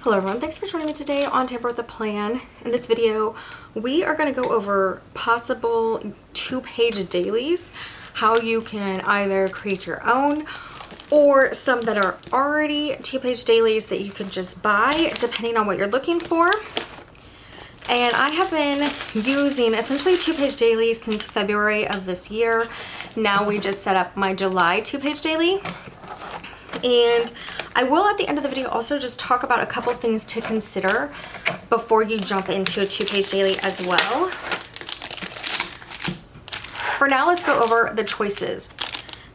Hello everyone, thanks for joining me today on Tamper with the Plan. In this video, we are going to go over possible 2-page dailies, how you can either create your own or some that are already 2-page dailies that you can just buy depending on what you're looking for. And I have been using essentially 2-page dailies since February of this year. Now we just set up my July 2-page daily. And I will at the end of the video also just talk about a couple things to consider before you jump into a 2-page daily as well. For now, let's go over the choices.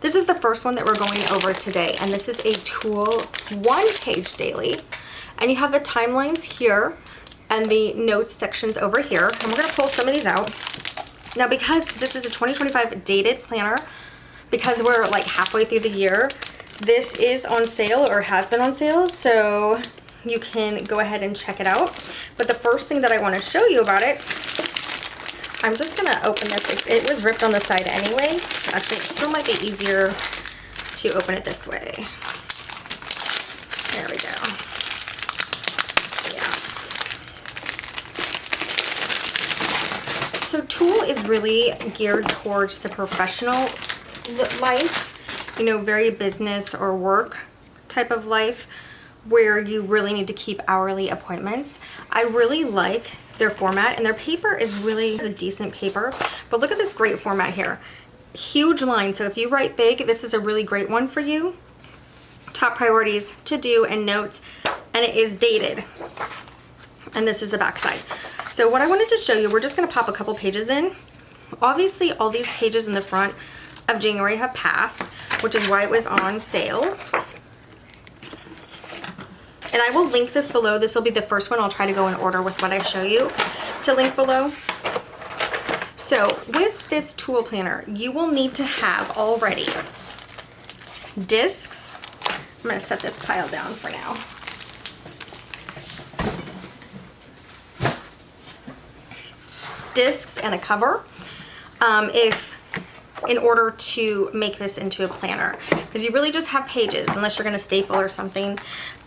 This is the first one that we're going over today, and this is a Tool 1-page daily. And you have the timelines here and the notes sections over here. And we're gonna pull some of these out. Now, because this is a 2025 dated planner, because we're like halfway through the year, this is on sale or has been on sale, so you can go ahead and check it out. But the first thing that I want to show you about it, I'm just going to open this. It was ripped on the side anyway. Actually, it still might be easier to open it this way. There we go. Yeah. So Tool is really geared towards the professional life. You know, very business or work type of life where you really need to keep hourly appointments. I really like their format, and their paper is really a decent paper. But look at this great format here. Huge line. So if you write big, this is a really great one for you. Top priorities, to do, and notes, and it is dated. And this is the back side. So what I wanted to show you, we're just going to pop a couple pages in. Obviously, all these pages in the front of January have passed, which is why it was on sale. And I will link this below. This will be the first one. I'll try to go in order with what I show you to link below. So with this tool planner, you will need to have already discs. I'm going to set this pile down for now. Discs and a cover. In order to make this into a planner, because you really just have pages unless you're going to staple or something,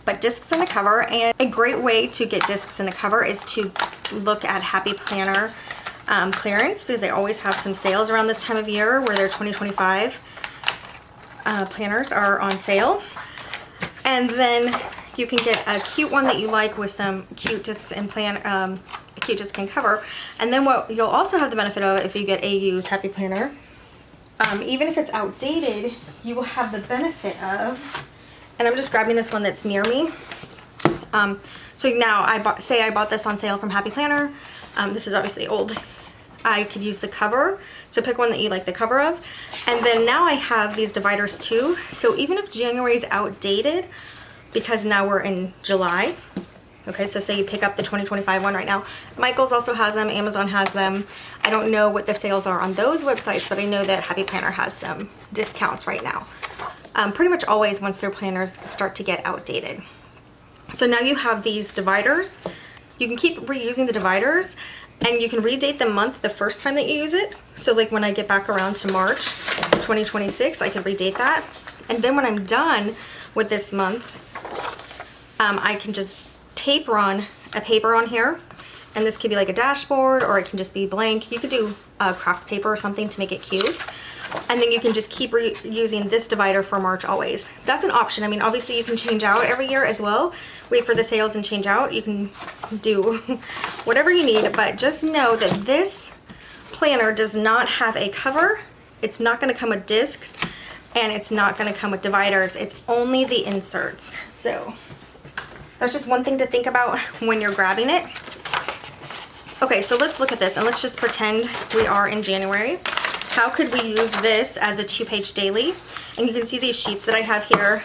but discs and a cover. And a great way to get discs and a cover is to look at Happy Planner clearance, because they always have some sales around this time of year where their 2025 planners are on sale. And then you can get a cute one that you like with some cute discs and a cute disc and cover. And then what you'll also have the benefit of, if you get a used Happy Planner, even if it's outdated, you will have the benefit of, and I'm just grabbing this one that's near me. So now I bought this on sale from Happy Planner. This is obviously old. I could use the cover, so pick one that you like the cover of. And then now I have these dividers too. So even if January is outdated, because now we're in July, okay, so say you pick up the 2025 one right now. Michael's also has them, Amazon has them. I don't know what the sales are on those websites, but I know that Happy Planner has some discounts right now. Pretty much always once their planners start to get outdated. So now you have these dividers. You can keep reusing the dividers, and you can redate the month the first time that you use it. So like when I get back around to March 2026, I can redate that. And then when I'm done with this month, I can just tape run a paper on here, and this could be like a dashboard, or it can just be blank. You could do craft paper or something to make it cute, and then you can just keep using this divider for March always. That's an option. I mean, obviously you can change out every year as well. Wait for the sales and change out. You can do whatever you need, but just know that this planner does not have a cover. It's not going to come with discs, and it's not going to come with dividers. It's only the inserts. So that's just one thing to think about when you're grabbing it. Okay, so let's look at this, and let's just pretend we are in January. How could we use this as a 2-page daily? And you can see these sheets that I have here.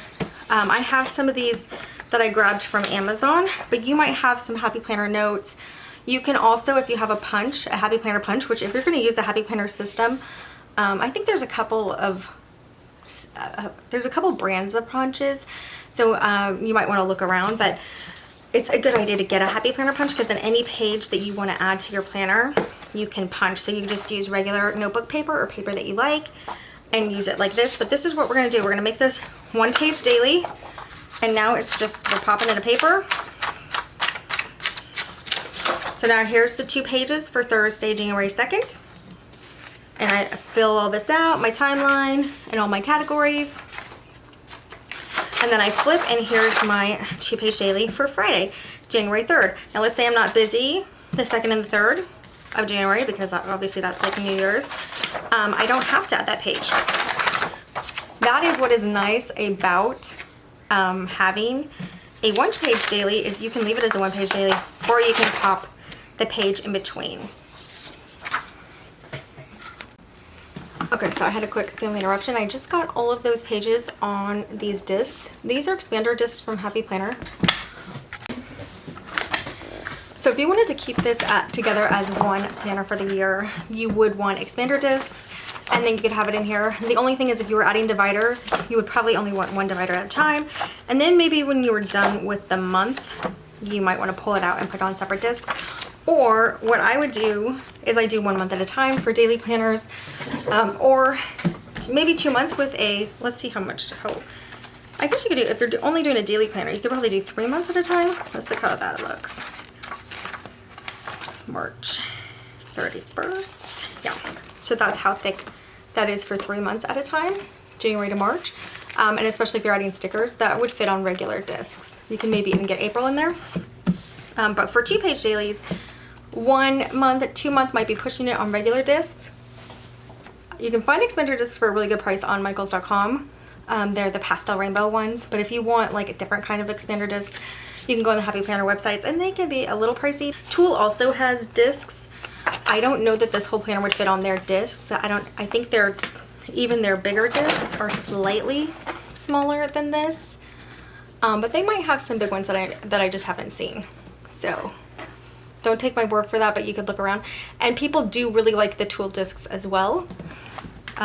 I have some of these that I grabbed from Amazon, but you might have some Happy Planner notes. You can also, if you have a Happy Planner punch, which if you're going to use the Happy Planner system, I think there's a couple brands of punches, so you might want to look around, but it's a good idea to get a Happy Planner punch, because then any page that you want to add to your planner, you can punch. So you can just use regular notebook paper or paper that you like and use it like this. But this is what we're going to do. We're going to make this 1-page daily, and now it's just, we're popping in a paper, So now here's the 2 pages for Thursday, January 2nd. And I fill all this out, my timeline and all my categories. And then I flip, and here's my 2-page daily for Friday, January 3rd. Now let's say I'm not busy the 2nd and the 3rd of January, because obviously that's like New Year's. I don't have to add that page. That is what is nice about having a 1-page daily, is you can leave it as a 1-page daily, or you can pop the page in between. Okay, so I had a quick family interruption. I just got all of those pages on these discs. These are expander discs from Happy Planner. So if you wanted to keep this together as one planner for the year, you would want expander discs, and then you could have it in here. The only thing is, if you were adding dividers, you would probably only want one divider at a time. And then maybe when you were done with the month, you might want to pull it out and put it on separate discs. Or what I would do is I do 1 month at a time for daily planners, or maybe 2 months with a, let's see how I guess you could do, if you're only doing a daily planner, you could probably do 3 months at a time. Let's look how that looks. March 31st. Yeah, so that's how thick that is for 3 months at a time, January to March. And especially if you're adding stickers, that would fit on regular discs. You can maybe even get April in there. But for 2-page dailies, 1 month, 2 month might be pushing it on regular discs. You can find expander discs for a really good price on michaels.com. They're the pastel rainbow ones, but if you want like a different kind of expander disc, you can go on the Happy Planner websites, and they can be a little pricey. Tool also has discs. I don't know that this whole planner would fit on their discs. I think even their bigger discs are slightly smaller than this, but they might have some big ones that I just haven't seen. So don't take my word for that, but you could look around. And people do really like the tool discs as well.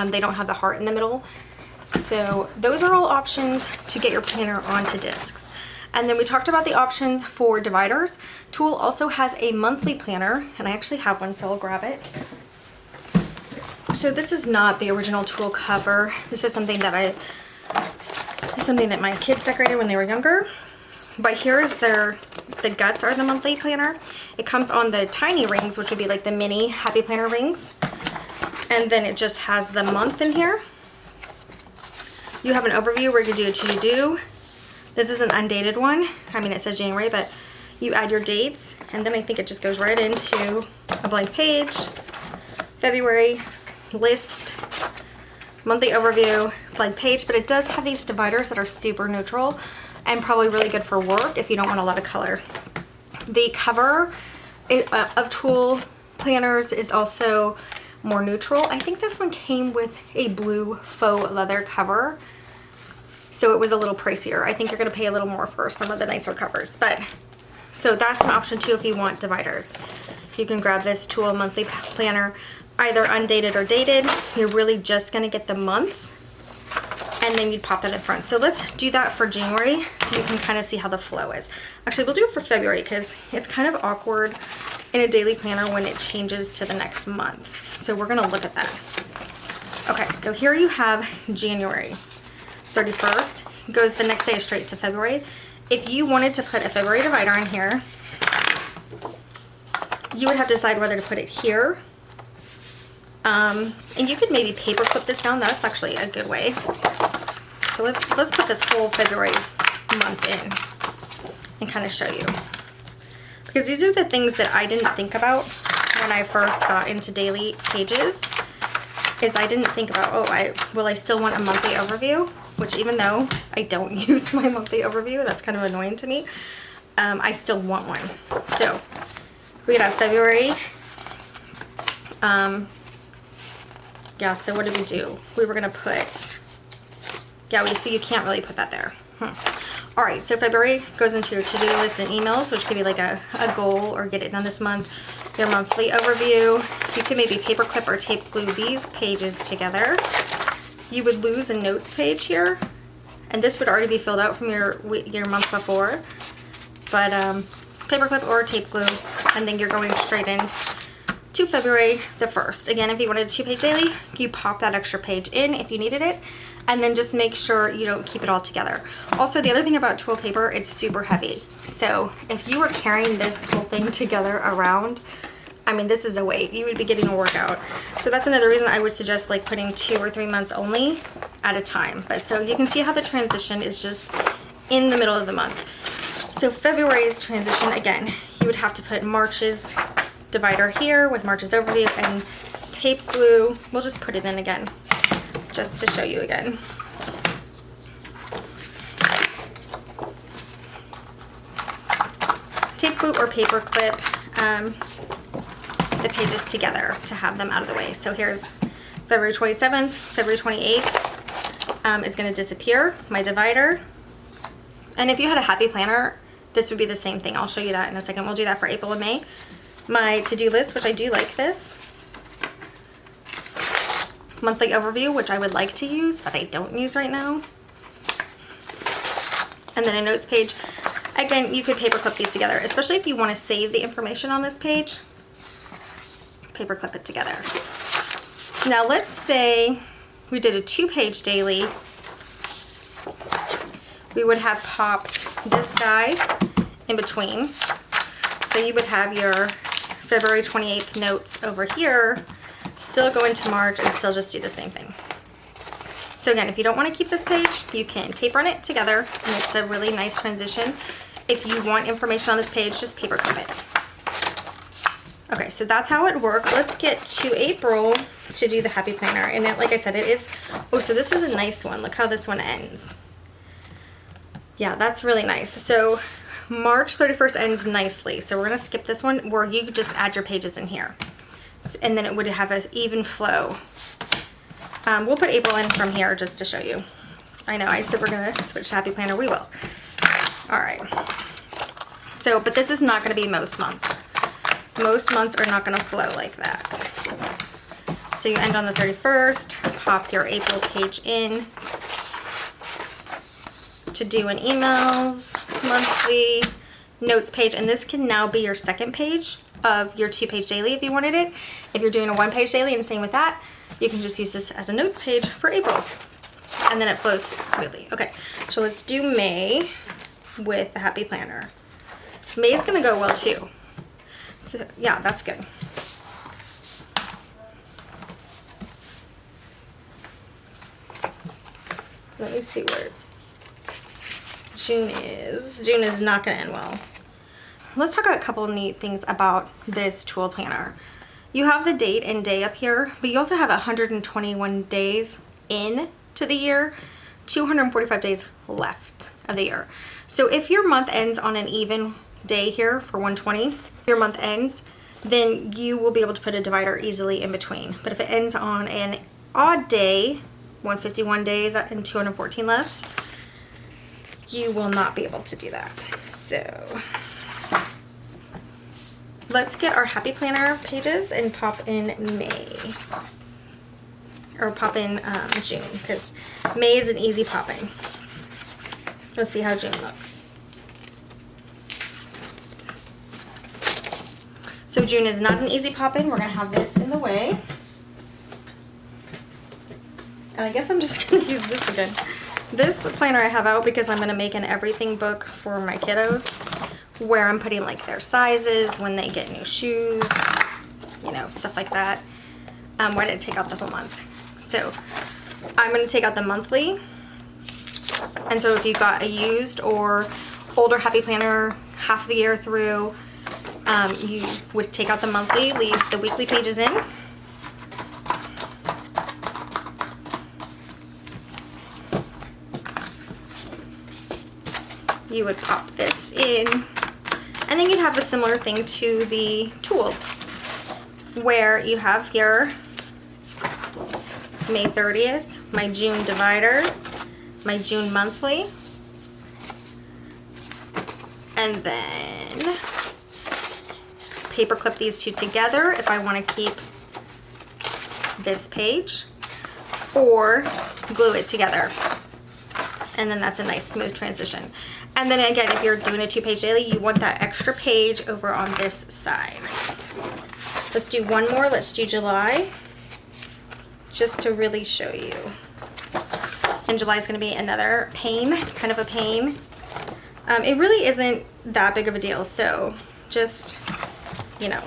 They don't have the heart in the middle. So those are all options to get your planner onto discs. And then we talked about the options for dividers. Tool also has a monthly planner, and I actually have one, so I'll grab it. So this is not the original Tool cover. This is something that my kids decorated when they were younger. But here's the guts are the monthly planner. It comes on the tiny rings, which would be like the mini Happy Planner rings. And then it just has the month in here. You have an overview where you do a to-do. This is an undated one. I mean, it says January, but you add your dates, and then I think it just goes right into a blank page. February, list, monthly overview, blank page, but it does have these dividers that are super neutral and probably really good for work if you don't want a lot of color. The cover of Tool planners is also more neutral. I think this one came with a blue faux leather cover, so it was a little pricier. I think you're gonna pay a little more for some of the nicer covers, but so that's an option too if you want dividers. You can grab this Tool monthly planner, either undated or dated. You're really just gonna get the month, and then you'd pop that in front. So let's do that for January so you can kind of see how the flow is. Actually, we'll do it for February because it's kind of awkward in a daily planner when it changes to the next month. So we're gonna look at that. Okay, so here you have January 31st. Goes the next day straight to February. If you wanted to put a February divider in here, you would have to decide whether to put it here. And you could maybe paper clip this down. That's actually a good way. So let's put this whole February month in and kind of show you. Because these are the things that I didn't think about when I first got into daily pages. Is I didn't think about, will I still want a monthly overview? Which, even though I don't use my monthly overview, that's kind of annoying to me, I still want one. So we got February. Yeah, so what did we do? We were gonna put, so you can't really put that there. All right, so February goes into your to-do list and emails, which could be like a goal or get it done this month. Your monthly overview. You could maybe paper clip or tape glue these pages together. You would lose a notes page here, and this would already be filled out from your month before. But paper clip or tape glue, and then you're going straight in to February the 1st. Again, if you wanted a 2-page daily, you pop that extra page in if you needed it. and then just make sure you don't keep it all together. Also, the other thing about twill paper, it's super heavy. So if you were carrying this whole thing together around, I mean, this is a weight. You would be getting a workout. So that's another reason I would suggest like putting 2 or 3 months only at a time. But so you can see how the transition is just in the middle of the month. So February's transition, again, you would have to put March's divider here with March's overview and tape glue. We'll just put it in again, just to show you again. Tape glue or paper clip the pages together to have them out of the way. So here's February 27th, February 28th is going to disappear, my divider. And if you had a happy planner, this would be the same thing. I'll show you that in a second. We'll do that for April and May. My to-do list, which I do like this. Monthly overview, which I would like to use, but I don't use right now. And then a notes page. Again, you could paper clip these together, especially if you want to save the information on this page. Paper clip it together. Now let's say we did a 2-page daily. We would have popped this guy in between. So you would have your February 28th notes over here, still go into March and still just do the same thing. So again, if you don't want to keep this page, you can tape run it together and it's a really nice transition. If you want information on this page, just paper clip it. Okay, so that's how it worked. Let's get to April to do the happy planner. And it, like I said, it is, oh, so this is a nice one. Look how this one ends. Yeah, that's really nice. So March 31st ends nicely. So we're gonna skip this one where you just add your pages in here. And then it would have an even flow. We'll put April in from here just to show you. I know, I said we're gonna switch to happy planner, we will. All right. So, but this is not gonna be most months. Most months are not gonna flow like that. So you end on the 31st, pop your April page in to do an emails, monthly, notes page, and this can now be your second page of your 2-page daily if you wanted it. If you're doing a 1-page daily, and same with that, you can just use this as a notes page for April. And then it flows smoothly. Okay, so let's do May with the happy planner. May's gonna go well too. So yeah, that's good. Let me see where June is. June is not gonna end well. Let's talk about a couple of neat things about this tool planner. You have the date and day up here, but you also have 121 days in to the year, 245 days left of the year. So if your month ends on an even day here for 120, your month ends, then you will be able to put a divider easily in between. But if it ends on an odd day, 151 days and 214 left, you will not be able to do that. So let's get our happy planner pages and pop in May. Or pop in June, because May is an easy pop in. Let's see how June looks. So June is not an easy pop in. We're gonna have this in the way. And I guess I'm just gonna use this again. This planner I have out because I'm gonna make an everything book for my kiddos where I'm putting like their sizes, when they get new shoes, you know, stuff like that. Why did I take out the whole month? So I'm gonna take out the monthly. And so if you got a used or older happy planner half the year through, you would take out the monthly, leave the weekly pages in. You would pop this in, and then you'd have a similar thing to the tool where you have here May 30th, my June divider, my June monthly, and then paper clip these two together if I want to keep this page, or glue it together. And then that's a nice smooth transition. And then again, if you're doing a 2-page daily, you want that extra page over on this side. Let's do one more. Let's do July, just to really show you. and July is going to be another pain, kind of a pain. It really isn't that big of a deal, so just, you know,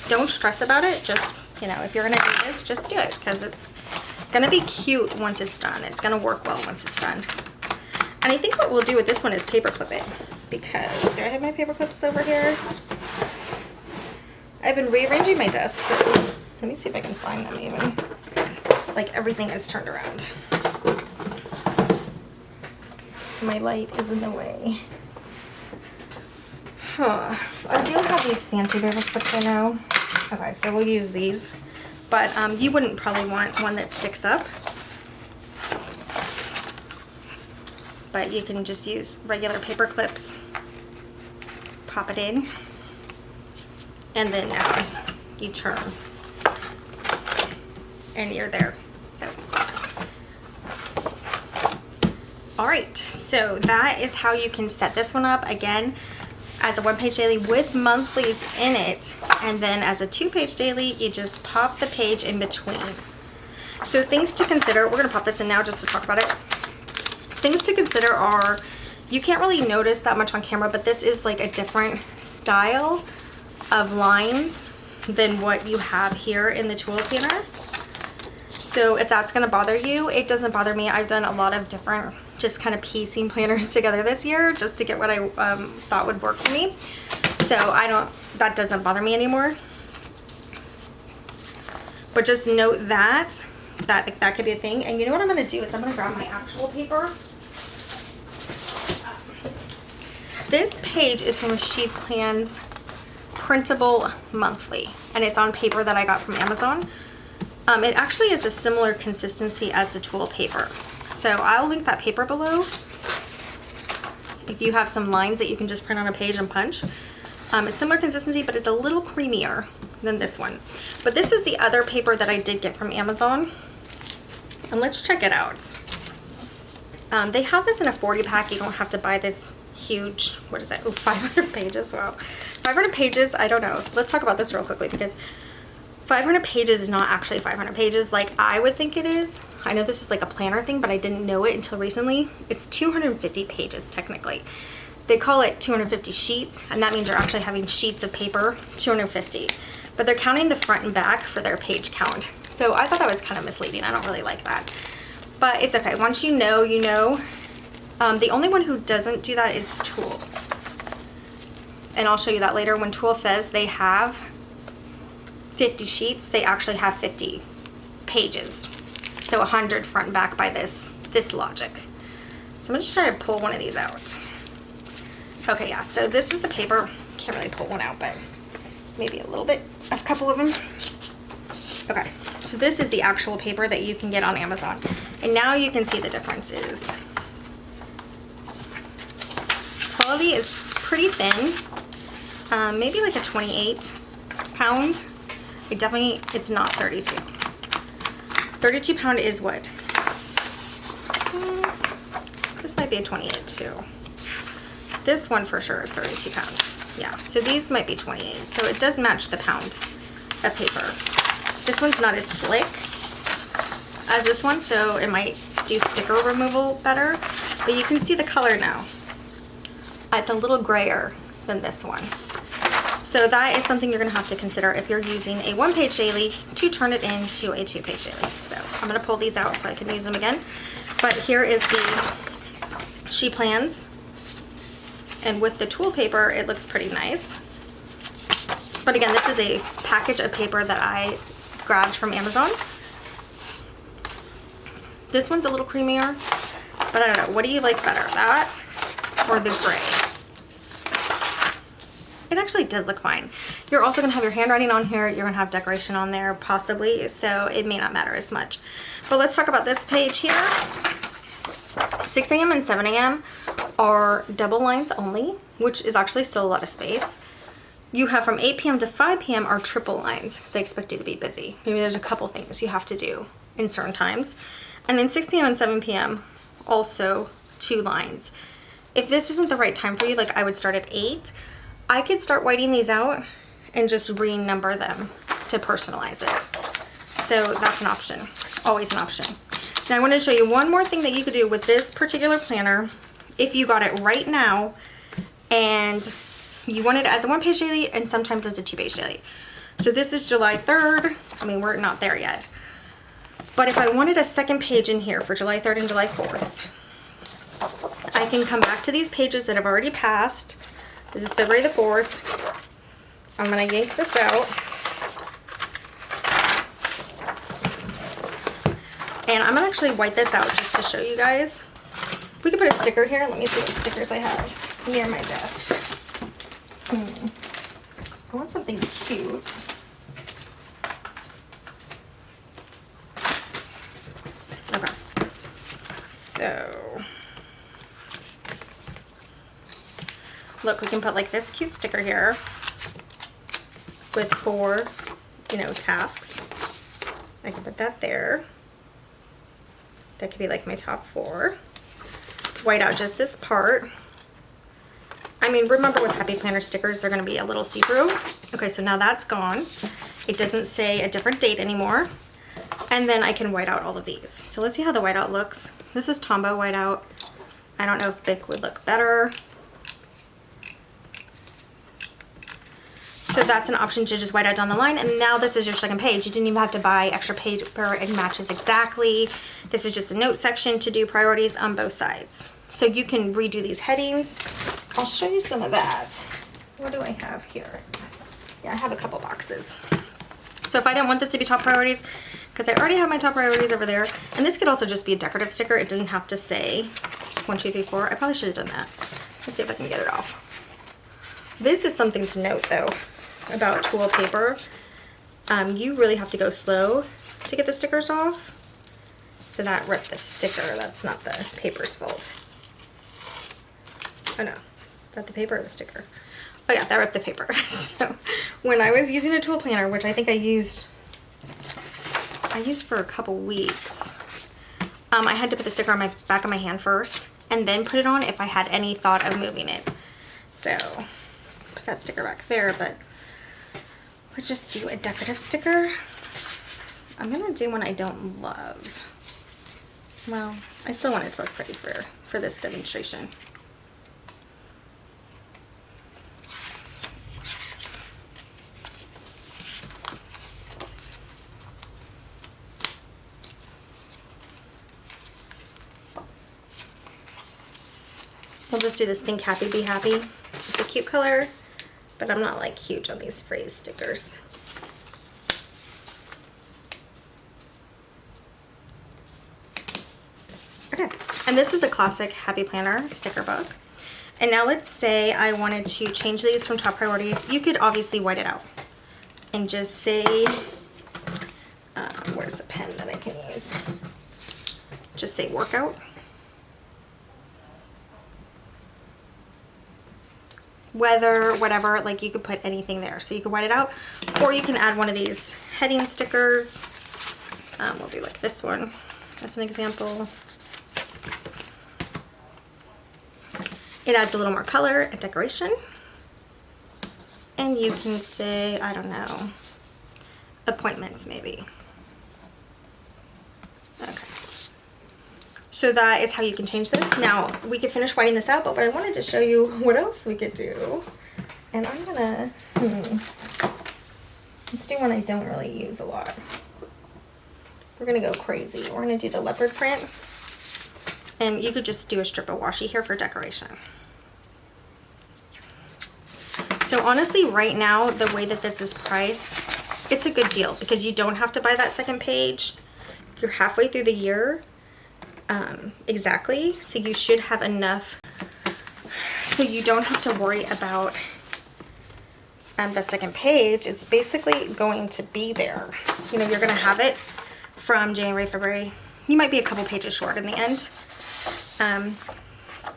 don't stress about it. Just, you know, if you're going to do this, just do it, because it's going to be cute once it's done. It's going to work well once it's done. And I think what we'll do with this one is paper clip it, because, do I have my paper clips over here? I've been rearranging my desk, so let me see if I can find them even. Like, everything is turned around. My light is in the way. Huh. I do have these fancy paper clips right now. Okay, so we'll use these. But you wouldn't probably want one that sticks up. But you can just use regular paper clips. Pop it in. And then you turn. And you're there. So, all right, so that is how you can set this one up. Again, as a one-page daily with monthlies in it, and then as a two-page daily, you just pop the page in between. So things to consider, we're gonna pop this in now just to talk about it. Things to consider are, you can't really notice that much on camera, but this is like a different style of lines than what you have here in the tool planner. So if that's going to bother you, it doesn't bother me. I've done a lot of different just kind of piecing planners together this year just to get what I thought would work for me. So that doesn't bother me anymore. But just note that could be a thing. And you know what I'm going to do is I'm going to grab my actual paper. This page is from She Plans Printable Monthly, and it's on paper that I got from Amazon. It actually is a similar consistency as the tool paper. So I'll link that paper below if you have some lines that you can just print on a page and punch. It's similar consistency, but it's a little creamier than this one. But this is the other paper that I did get from Amazon. And let's check it out. They have this in a 40 pack. You don't have to buy this huge, what is it? Oh, 500 pages, wow. 500 pages, I don't know. Let's talk about this real quickly, because 500 pages is not actually 500 pages like I would think it is. I know this is like a planner thing, but I didn't know it until recently. It's 250 pages technically. They call it 250 sheets, and that means you're actually having sheets of paper, 250. But they're counting the front and back for their page count. So I thought that was kind of misleading. I don't really like that. But it's okay. Once you know, you know. The only one who doesn't do that is Tool. And I'll show you that later. When Tool says they have 50 sheets, they actually have 50 pages. So 100 front and back by this logic. So I'm gonna just try to pull one of these out. Okay, yeah, so this is the paper. Can't really pull one out, but maybe a little bit, a couple of them. Okay, so this is the actual paper that you can get on Amazon. And now you can see the differences. Quality is pretty thin, maybe like a 28 pound. It's not 32. 32 pound is what? This might be a 28 too. This one for sure is 32 pound. Yeah, so these might be 28. So it does match the pound of paper. This one's not as slick as this one, so it might do sticker removal better. But you can see the color now. It's a little grayer than this one. So that is something you're gonna have to consider if you're using a one-page daily to turn it into a two-page daily. So I'm gonna pull these out so I can use them again. But here is the She Plans. And with the tool paper, it looks pretty nice. But again, this is a package of paper that I grabbed from Amazon. This one's a little creamier, but I don't know. What do you like better, that or the gray? It actually does look fine. You're also gonna have your handwriting on here. You're gonna have decoration on there, possibly, so it may not matter as much. But let's talk about this page here. 6 a.m. and 7 a.m. are double lines only, which is actually still a lot of space. You have from 8 p.m. to 5 p.m. are triple lines, because they expect you to be busy. Maybe there's a couple things you have to do in certain times. And then 6 p.m. and 7 p.m. also 2 lines. If this isn't the right time for you, like I would start at 8, I could start whiting these out and just renumber them to personalize it. So that's an option, always an option. Now I want to show you one more thing that you could do with this particular planner if you got it right now and you want it as a 1-page daily and sometimes as a 2-page daily. So this is July 3rd. I mean, we're not there yet. But if I wanted a second page in here for July 3rd and July 4th, I can come back to these pages that have already passed. This is February the 4th. I'm gonna yank this out. And I'm gonna actually white this out just to show you guys. We could put a sticker here. Let me see what stickers I have near my desk. I want something cute. Okay. So, look, we can put like this cute sticker here with 4, you know, tasks. I can put that there. That could be like my top 4. White out just this part. I mean, remember with Happy Planner stickers, they're gonna be a little see-through. Okay, so now that's gone. It doesn't say a different date anymore. And then I can white out all of these. So let's see how the whiteout looks. This is Tombow whiteout. I don't know if Bic would look better. So that's an option to just white out down the line. And now this is your second page. You didn't even have to buy extra paper. It matches exactly. This is just a note section to do priorities on both sides. So you can redo these headings. I'll show you some of that. What do I have here? Yeah, I have a couple boxes. So if I didn't want this to be top priorities, because I already have my top priorities over there, and this could also just be a decorative sticker. It doesn't have to say 1, 2, 3, 4. I probably should have done that. Let's see if I can get it off. This is something to note though about tool paper. You really have to go slow to get the stickers off. So that ripped the sticker. That's not the paper's fault. Oh no, is that the paper or the sticker? Oh yeah, that ripped the paper. So when I was using a tool planner, which I think I used for a couple weeks, I had to put the sticker on my back of my hand first and then put it on if I had any thought of moving it. So put that sticker back there, but let's just do a decorative sticker. I'm gonna do one I don't love. Well, I still want it to look pretty for this demonstration. We'll just do this Think Happy, Be Happy. It's a cute color, but I'm not like huge on these phrase stickers. Okay, and this is a classic Happy Planner sticker book. And now let's say I wanted to change these from top priorities. You could obviously white it out and just say, where's a pen that I can use? Just say workout. Weather, whatever, like you could put anything there. So you could white it out, or you can add one of these heading stickers. We'll do like this one as an example. It adds a little more color and decoration. And you can say, I don't know, appointments maybe. Okay. So that is how you can change this. Now, we could finish whiting this out, but I wanted to show you what else we could do. And I'm gonna, let's do one I don't really use a lot. We're gonna go crazy. We're gonna do the leopard print. And you could just do a strip of washi here for decoration. So honestly, right now, the way that this is priced, it's a good deal because you don't have to buy that second page. You're halfway through the year. Exactly, so you should have enough so you don't have to worry about the second page. It's basically going to be there. You know, you're gonna have it from January, February. You might be a couple pages short in the end.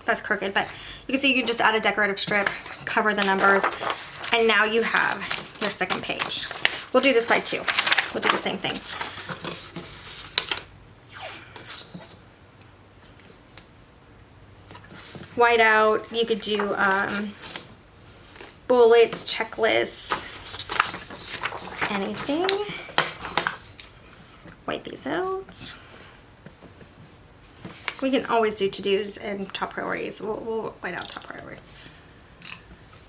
That's crooked, but you can see you can just add a decorative strip, cover the numbers, and now you have your second page. We'll do this side too. We'll do the same thing. White out, you could do bullets, checklists, anything. White these out. We can always do to-dos and top priorities. We'll white out top priorities.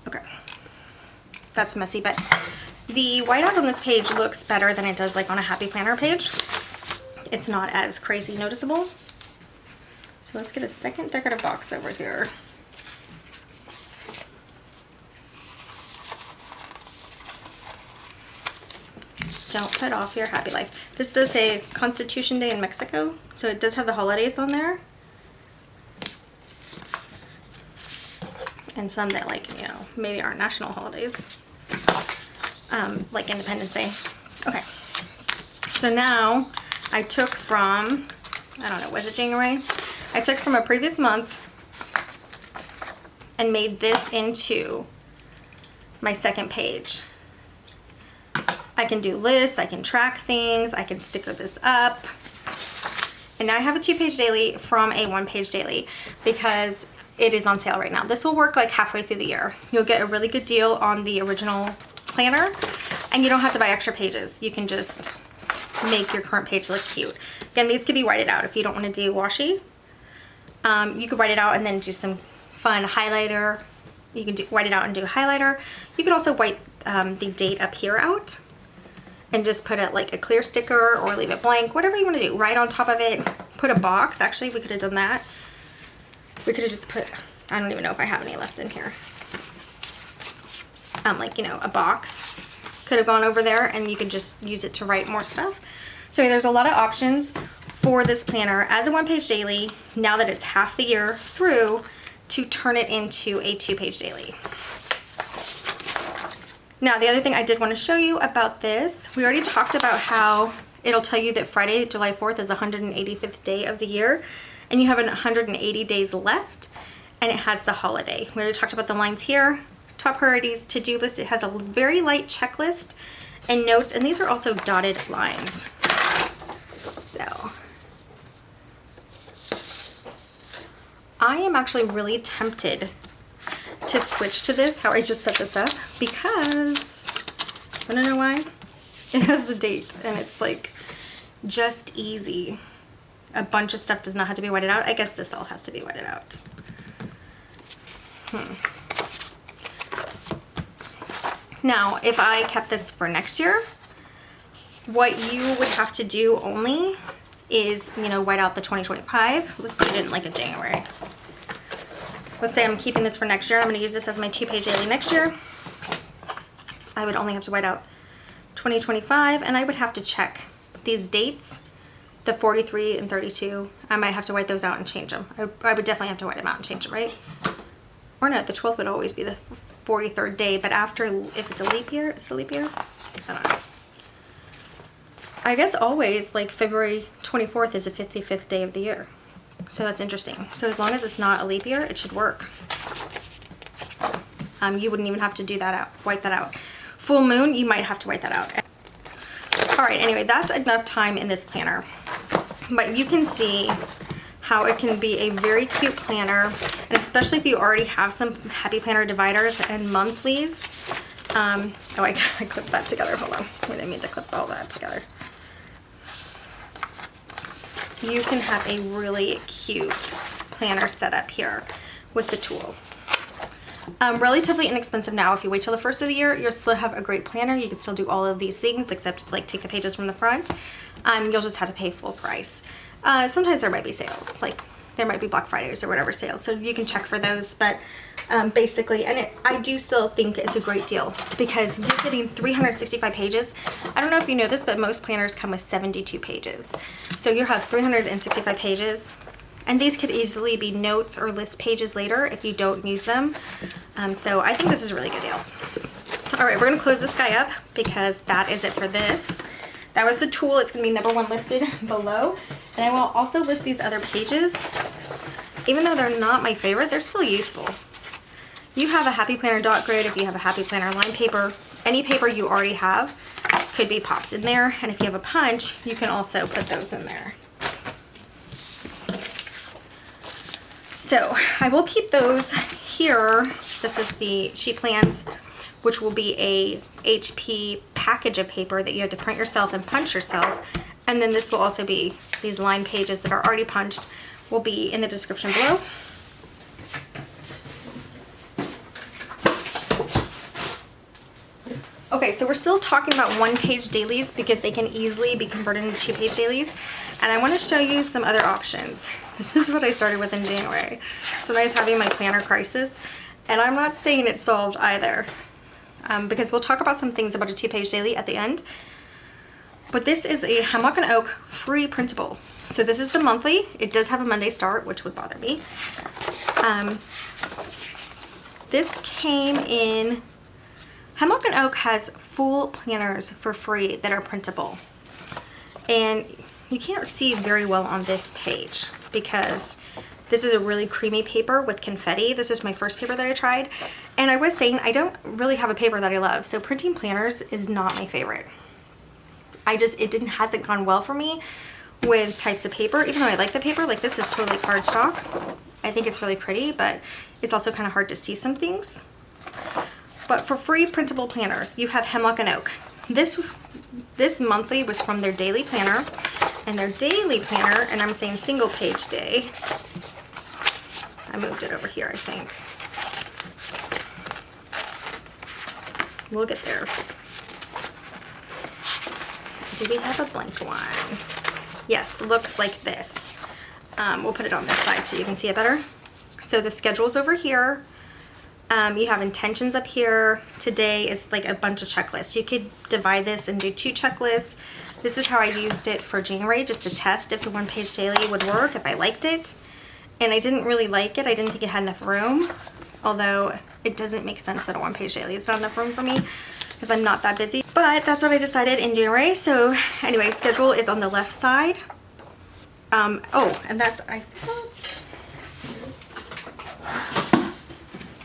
Okay. That's messy, but the whiteout on this page looks better than it does like on a Happy Planner page. It's not as crazy noticeable. So let's get a second decorative box over here. Don't put off your happy life. This does say Constitution Day in Mexico, so it does have the holidays on there. And some that, like, you know, maybe aren't national holidays. Like Independence Day. Okay. So now I took from, I don't know, was it January? I took from a previous month and made this into my second page. I can do lists, I can track things, I can sticker this up. And now I have a 2-page daily from a 1-page daily because it is on sale right now. This will work like halfway through the year. You'll get a really good deal on the original planner and you don't have to buy extra pages. You can just make your current page look cute. Again, these could be whited out if you don't want to do washi. You could white it out and then do some fun highlighter. You can white it out and do highlighter. You could also white the date up here out and just put it like a clear sticker or leave it blank, whatever you want to do. Right on top of it, put a box. Actually, we could have done that. We could have just put, I don't even know if I have any left in here. Like, you know, a box could have gone over there and you could just use it to write more stuff. So there's a lot of options for this planner as a 1-page daily, now that it's half the year through, to turn it into a 2-page daily. Now, the other thing I did want to show you about this, we already talked about how it'll tell you that Friday, July 4th is the 185th day of the year, and you have 180 days left, and it has the holiday. We already talked about the lines here. Top priorities, to-do list. It has a very light checklist and notes, and these are also dotted lines. So I am actually really tempted to switch to this, how I just set this up, because I don't know why. It has the date and it's like just easy. A bunch of stuff does not have to be whited out. I guess this all has to be whited out. Now, if I kept this for next year, what you would have to do only is, you know, white out the 2025. Let's do it in like a January. Let's say I'm keeping this for next year. I'm going to use this as my 2-page daily next year. I would only have to white out 2025, and I would have to check these dates, the 43 and 32. I might have to white those out and change them. I would definitely have to white them out and change them, right? Or no, the 12th would always be the 43rd day, but after, if it's a leap year, is it a leap year? I don't know. I guess always, like February 24th is the 55th day of the year. So that's interesting. So as long as it's not a leap year, it should work. You wouldn't even have to do that out, white that out. Full moon, you might have to white that out. All right, anyway, that's enough time in this planner. But you can see how it can be a very cute planner, and especially if you already have some Happy Planner dividers and monthlies. Oh, I clipped that together. Hold on. I didn't mean to clip all that together. You can have a really cute planner set up here with the tool. Relatively inexpensive now. If you wait till the first of the year, you'll still have a great planner. You can still do all of these things except like take the pages from the front. You'll just have to pay full price. Sometimes there might be sales, like there might be Black Fridays or whatever sales, so you can check for those. But basically, and I do still think it's a great deal because you're getting 365 pages. I don't know if you know this, but most planners come with 72 pages. So you have 365 pages, and these could easily be notes or list pages later if you don't use them. So I think this is a really good deal. All right, we're gonna close this guy up because that is it for this. That was the tool. It's gonna be #1 listed below. And I will also list these other pages. Even though they're not my favorite, they're still useful. You have a Happy Planner dot grid, if you have a Happy Planner line paper, any paper you already have could be popped in there. And if you have a punch, you can also put those in there. So I will keep those here. This is the sheet plans, which will be a HP package of paper that you have to print yourself and punch yourself. And then this will also be these line pages that are already punched will be in the description below. Okay, so we're still talking about one-page dailies because they can easily be converted into two-page dailies. And I want to show you some other options. This is what I started with in January. So when I was having my planner crisis, and I'm not saying it's solved either, because we'll talk about some things about a two-page daily at the end. But this is a Hemlock and Oak free printable. So this is the monthly. It does have a Monday start, which would bother me. This came in... Hemlock and Oak has full planners for free that are printable. And you can't see very well on this page because this is a really creamy paper with confetti. This is my first paper that I tried. And I was saying I don't really have a paper that I love. So printing planners is not my favorite. Hasn't gone well for me with types of paper, even though I like the paper. Like this is totally cardstock. I think it's really pretty, but it's also kind of hard to see some things. But for free printable planners, you have Hemlock and Oak. This monthly was from their daily planner, and their daily planner, and I'm saying single page day. I moved it over here, I think. We'll get there. Do we have a blank one? Yes, looks like this. We'll put it on this side so you can see it better. So the schedule's over here. You have intentions up here. Today is like a bunch of checklists. You could divide this and do 2 checklists. This is how I used it for January, just to test if the one-page daily would work, if I liked it. And I didn't really like it. I didn't think it had enough room, although it doesn't make sense that a one-page daily is not enough room for me because I'm not that busy. But that's what I decided in January. So anyway, schedule is on the left side. Oh, and that's,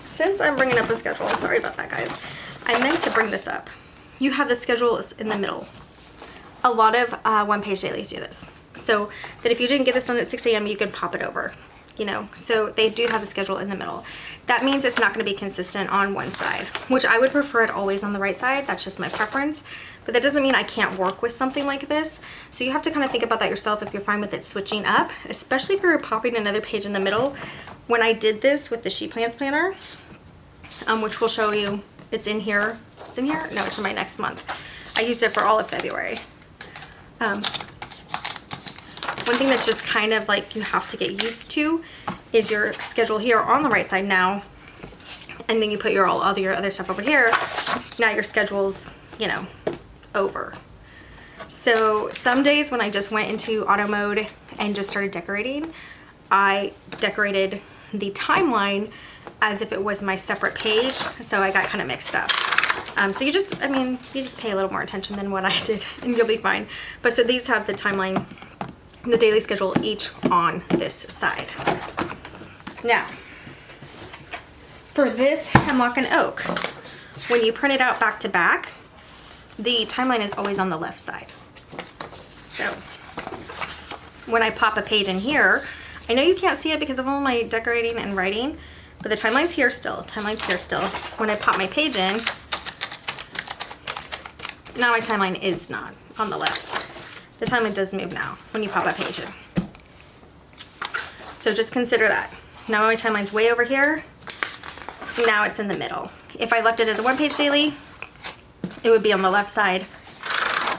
since I'm bringing up the schedule, sorry about that, guys. I meant to bring this up. You have the schedule in the middle. A lot of one-page dailies do this. So that if you didn't get this done at 6 a.m., you could pop it over, you know. So they do have the schedule in the middle. That means it's not going to be consistent on one side, which I would prefer it always on the right side. That's just my preference. But that doesn't mean I can't work with something like this. So you have to kind of think about that yourself if you're fine with it switching up, especially if you're popping another page in the middle. When I did this with the She Plans Planner, which we'll show you, it's in here. It's in here? No, it's in my next month. I used it for all of February. One thing that's just kind of like you have to get used to is your schedule here on the right side now, and then you put all your other stuff over here. Now your schedule's, you know, over. So some days when I just went into auto mode and just started decorating, I decorated the timeline as if it was my separate page, so I got kind of mixed up. So you just pay a little more attention than what I did and you'll be fine. But so these have the timeline, the daily schedule each on this side. Now, for this Hemlock and Oak, when you print it out back to back, the timeline is always on the left side. So when I pop a page in here, I know you can't see it because of all my decorating and writing, but the timeline's here still. Timeline's here still. When I pop my page in, now my timeline is not on the left. The timeline does move now when you pop a page in. So just consider that. Now my timeline's way over here. Now it's in the middle. If I left it as a one-page daily, it would be on the left side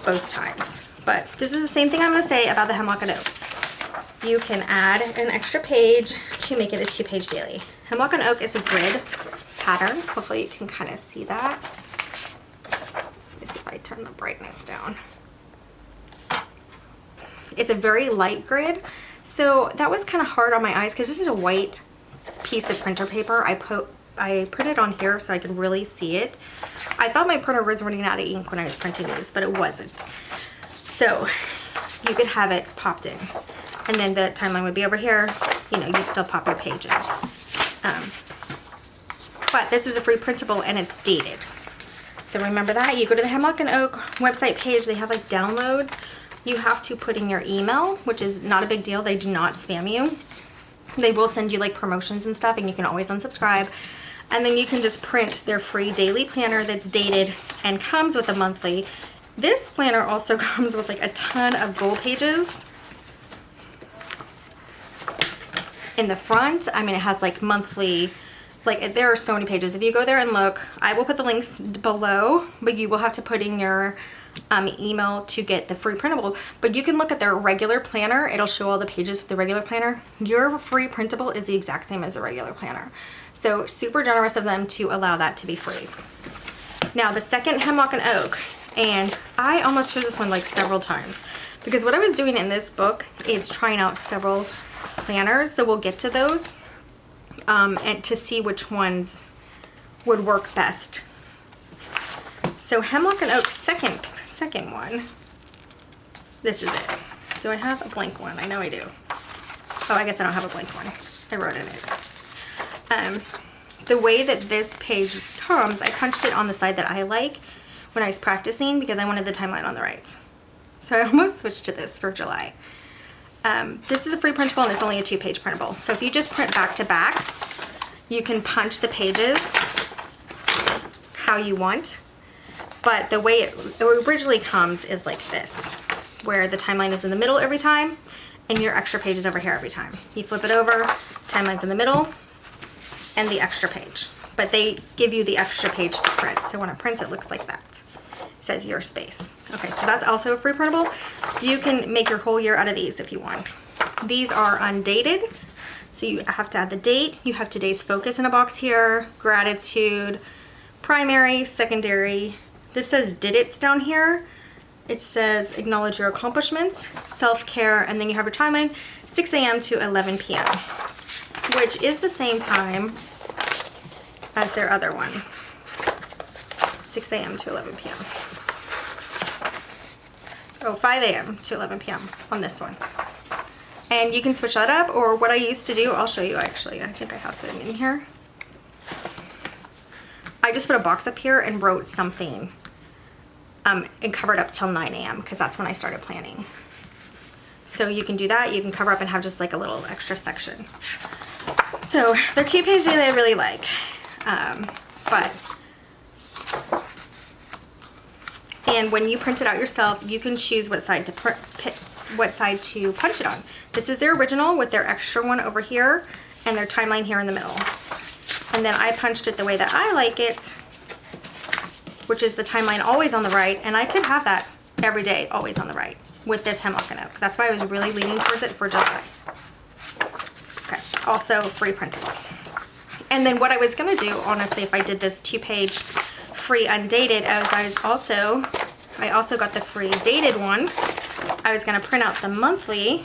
both times. But this is the same thing I'm going to say about the Hemlock and Oak. You can add an extra page to make it a 2-page daily. Hemlock and Oak is a grid pattern. Hopefully you can kind of see that. Let me see if I turn the brightness down. It's a very light grid. So that was kind of hard on my eyes because this is a white piece of printer paper. I put it on here so I could really see it. I thought my printer was running out of ink when I was printing these, but it wasn't. So you could have it popped in. And then the timeline would be over here. You know, you still pop your page in. But this is a free printable and it's dated. So remember that. You go to the Hemlock and Oak website page. They have like downloads. You have to put in your email, which is not a big deal. They do not spam you. They will send you like promotions and stuff, and you can always unsubscribe. And then you can just print their free daily planner that's dated and comes with a monthly. This planner also comes with like a ton of goal pages. in the front, I mean, it has like monthly, like there are so many pages. If you go there and look, I will put the links below, but you will have to put in your email to get the free printable. But you can look at their regular planner. It'll show all the pages of the regular planner. Your free printable is the exact same as the regular planner. So super generous of them to allow that to be free. Now the second Hemlock and Oak, and I almost chose this one like several times because what I was doing in this book is trying out several planners. So we'll get to those and to see which ones would work best. So Hemlock and Oak second one. This is it. Do I have a blank one? I know I do. Oh, I guess I don't have a blank one. I wrote in it. The way that this page comes, I punched it on the side that I like when I was practicing because I wanted the timeline on the right. So I almost switched to this for July. This is a free printable and it's only a 2-page printable. So if you just print back to back, you can punch the pages how you want. But the way it originally comes is like this, where the timeline is in the middle every time and your extra page is over here every time. You flip it over, timeline's in the middle and the extra page. But they give you the extra page to print. So when it prints, it looks like that. It says your space. Okay, so that's also a free printable. You can make your whole year out of these if you want. These are undated. So you have to add the date. You have today's focus in a box here, gratitude, primary, secondary. This says did it's down here. It says acknowledge your accomplishments, self-care, and then you have your timeline, 6 a.m. to 11 p.m., which is the same time as their other one, 6 a.m. to 11 p.m. Oh, 5 a.m. to 11 p.m. on this one. And you can switch that up, or what I used to do, I'll show you actually, I think I have them in here. I just put a box up here and wrote something and covered up till 9 a.m. because that's when I started planning. So you can do that. You can cover up and have just like a little extra section. So they're 2-page that I really like. And when you print it out yourself, you can choose what side to punch it on. This is their original with their extra one over here and their timeline here in the middle. And then I punched it the way that I like it, which is the timeline always on the right, and I could have that every day always on the right with this Hemlock and Oak. That's why I was really leaning towards it for July. Okay, also free printable. And then what I was gonna do, honestly, if I did this 2-page free undated, I also got the free dated one. I was gonna print out the monthly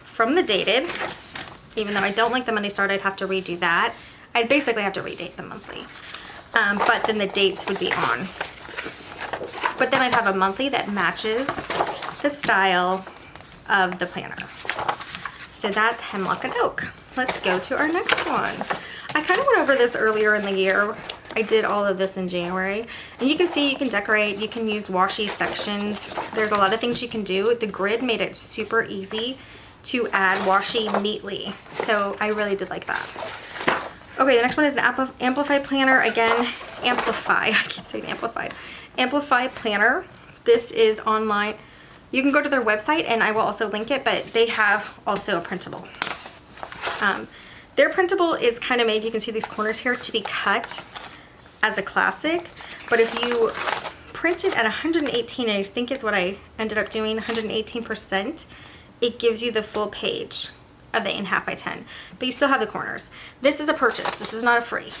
from the dated. Even though I don't like the Monday start, I'd have to redo that. I'd basically have to redate the monthly. But then the dates would be on. But then I'd have a monthly that matches the style of the planner. So that's Hemlock and Oak. Let's go to our next one. I kind of went over this earlier in the year. I did all of this in January. And you can see you can decorate, you can use washi sections. There's a lot of things you can do. The grid made it super easy to add washi neatly. So I really did like that. Okay, the next one is an Amplify planner. Again, Amplify, I keep saying amplified. Amplify planner. This is online. You can go to their website and I will also link it, but they have also a printable. Their printable is kind of made, you can see these corners here, to be cut as a classic. But if you print it at 118, I think is what I ended up doing, 118%, it gives you the full page of the 8.5 by 10, but you still have the corners. This is a purchase. This is not a free,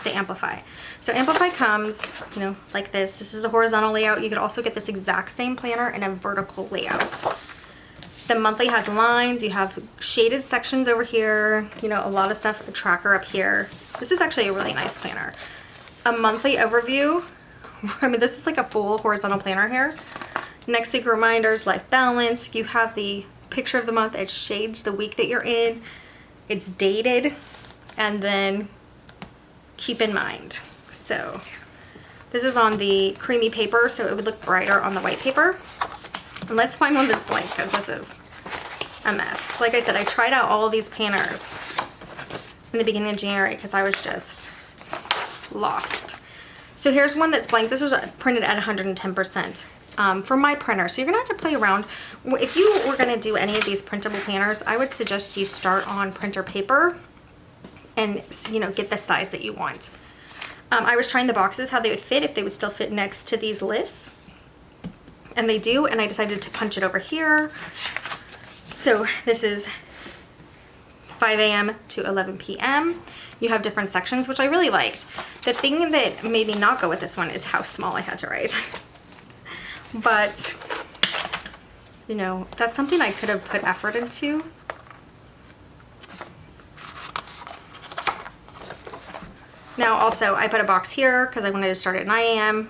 the Amplify. So Amplify comes, you know, like this. This is the horizontal layout. You could also get this exact same planner in a vertical layout. The monthly has lines. You have shaded sections over here, you know, a lot of stuff, a tracker up here. This is actually a really nice planner. A monthly overview. I mean, this is like a full horizontal planner here. Next week reminders, life balance. You have the picture of the month. It shades the week that you're in. It's dated, and then keep in mind. So this is on the creamy paper, so it would look brighter on the white paper. And let's find one that's blank, because this is a mess. Like I said, I tried out all of these planners in the beginning of January because I was just lost. So here's one that's blank. This was printed at 110%. for my printer. So you're gonna have to play around. If you were gonna do any of these printable planners, I would suggest you start on printer paper and, you know, get the size that you want. I was trying the boxes, how they would fit, if they would still fit next to these lists. And they do, and I decided to punch it over here. So this is 5 a.m. to 11 p.m. You have different sections, which I really liked. The thing that made me not go with this one is how small I had to write. But, you know, that's something I could have put effort into. Now also, I put a box here because I wanted to start at 9 a.m.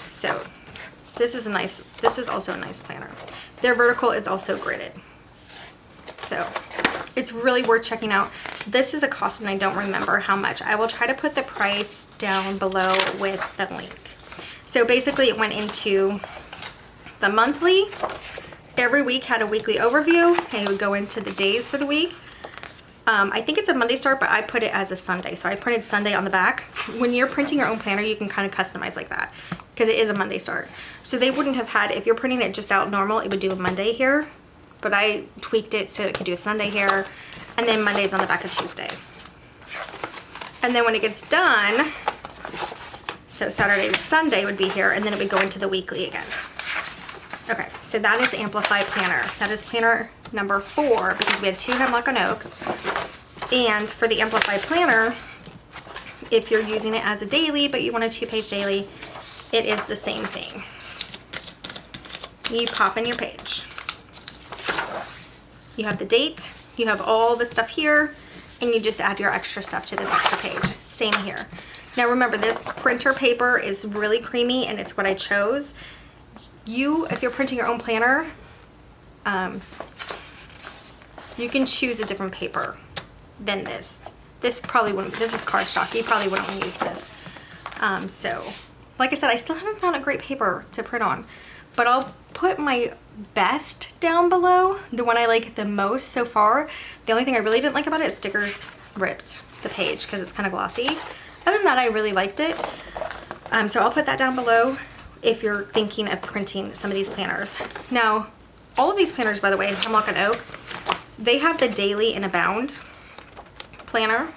So this is also a nice planner. Their vertical is also gridded. So it's really worth checking out. This is a cost and I don't remember how much. I will try to put the price down below with the link. So basically it went into the monthly. Every week had a weekly overview and it would go into the days for the week. I think it's a Monday start, but I put it as a Sunday. So I printed Sunday on the back. When you're printing your own planner, you can kind of customize like that because it is a Monday start. So they wouldn't have had, if you're printing it just out normal, it would do a Monday here, but I tweaked it so it could do a Sunday here and then Monday's on the back of Tuesday. And then when it gets done, so Saturday to Sunday would be here and then it would go into the weekly again. Okay, so that is the Amplify planner. That is planner number 4 because we had 2 Hemlock on Oaks. And for the Amplify planner, if you're using it as a daily, but you want a 2-page daily, it is the same thing. You pop in your page. You have the date, you have all the stuff here, and you just add your extra stuff to this extra page. Same here. Now remember, this printer paper is really creamy and it's what I chose. If you're printing your own planner, you can choose a different paper than this. This probably wouldn't, this is cardstock, you probably wouldn't want to use this. So, like I said, I still haven't found a great paper to print on, but I'll put my best down below, the one I like the most so far. The only thing I really didn't like about it is stickers ripped the page because it's kind of glossy. Other than that, I really liked it. So I'll put that down below if you're thinking of printing some of these planners. Now, all of these planners, by the way, Hemlock and Oak, they have the daily in a bound planner,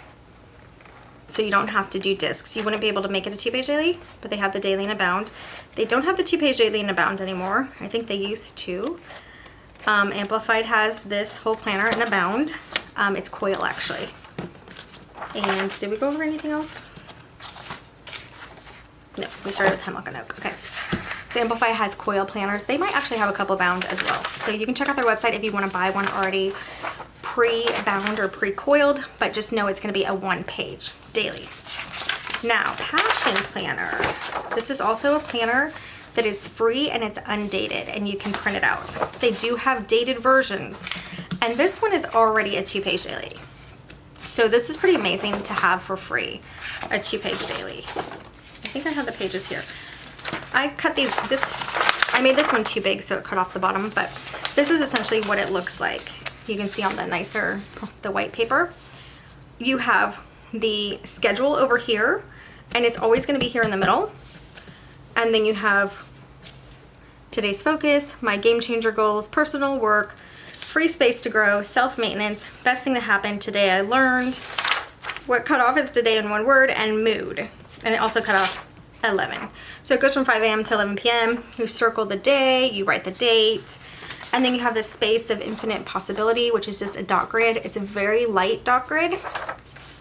so you don't have to do discs. You wouldn't be able to make it a 2-page daily, but they have the daily in a bound. They don't have the 2-page daily in a bound anymore. I think they used to. Amplified has this whole planner in a bound. It's coil actually. And did we go over anything else? No, we started with Hemlock and Oak. Okay. So Amplify has coil planners. They might actually have a couple bound as well. So you can check out their website if you want to buy one already pre-bound or pre-coiled, but just know it's going to be a 1-page daily. Now, Passion Planner. This is also a planner that is free and it's undated and you can print it out. They do have dated versions and this one is already a 2-page daily. So this is pretty amazing to have for free, a 2-page daily. I think I have the pages here. I cut I made this one too big so it cut off the bottom, but this is essentially what it looks like. You can see on the white paper. You have the schedule over here and it's always going to be here in the middle. And then you have today's focus, my game changer goals, personal work, free space to grow, self-maintenance, best thing that happened, today I learned, what cut off is today in one word, and mood. And it also cut off 11. So it goes from 5 a.m. to 11 p.m. You circle the day, you write the date, and then you have this space of infinite possibility, which is just a dot grid. It's a very light dot grid.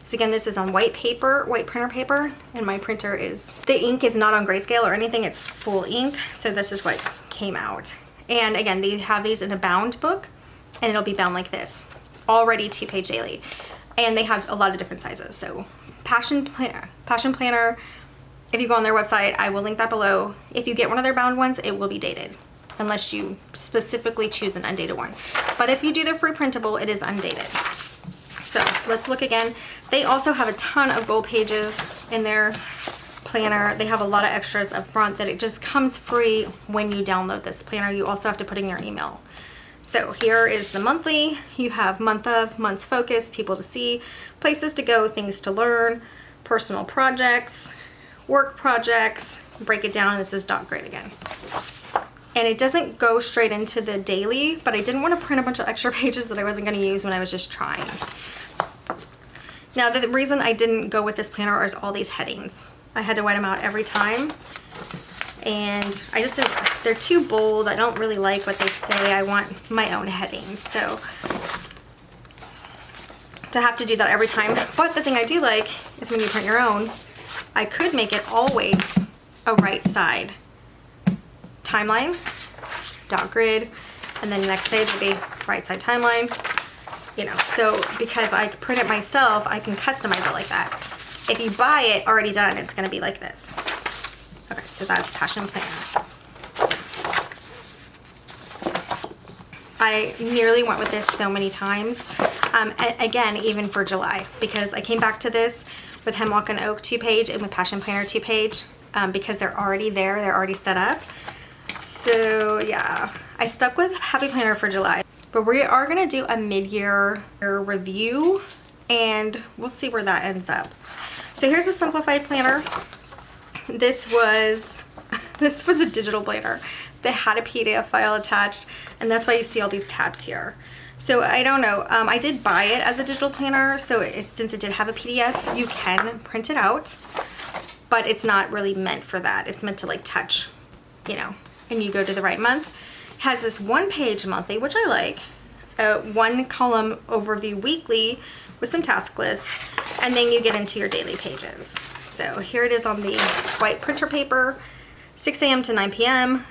So again, this is on white paper, white printer paper, and my printer the ink is not on grayscale or anything, it's full ink. So this is what came out. And again, they have these in a bound book and it'll be bound like this, already 2-page daily. And they have a lot of different sizes. So Passion Planner, if you go on their website, I will link that below. If you get one of their bound ones, it will be dated unless you specifically choose an undated one. But if you do their free printable, it is undated. So let's look again. They also have a ton of gold pages in their planner. They have a lot of extras up front that it just comes free when you download this planner. You also have to put in your email. So here is the monthly. You have month of, month's focus, people to see, places to go, things to learn, personal projects, work projects, break it down. This is dot grid again. And it doesn't go straight into the daily, but I didn't want to print a bunch of extra pages that I wasn't going to use when I was just trying. Now, the reason I didn't go with this planner is all these headings. I had to white them out every time. And I just didn't, they're too bold. I don't really like what they say. I want my own headings. So to have to do that every time. But the thing I do like is when you print your own, I could make it always a right side timeline, dot grid, and then the next page will be right side timeline, you know. So because I print it myself, I can customize it like that. If you buy it already done, it's gonna be like this. Okay, so that's Passion Planner. I nearly went with this so many times. Again, even for July, because I came back to this with Hemlock and Oak 2-page and with Passion Planner 2-page because they're already there, they're already set up. So yeah, I stuck with Happy Planner for July, but we are gonna do a mid-year review and we'll see where that ends up. So here's a simplified planner. This was a digital planner that had a PDF file attached, and that's why you see all these tabs here. So I don't know, I did buy it as a digital planner, so since it did have a PDF, you can print it out, but it's not really meant for that. It's meant to like touch, you know, and you go to the right month. It has this 1-page monthly, which I like, a 1-column overview weekly with some task lists, and then you get into your daily pages. So here it is on the white printer paper, 6 a.m. to 9 p.m.,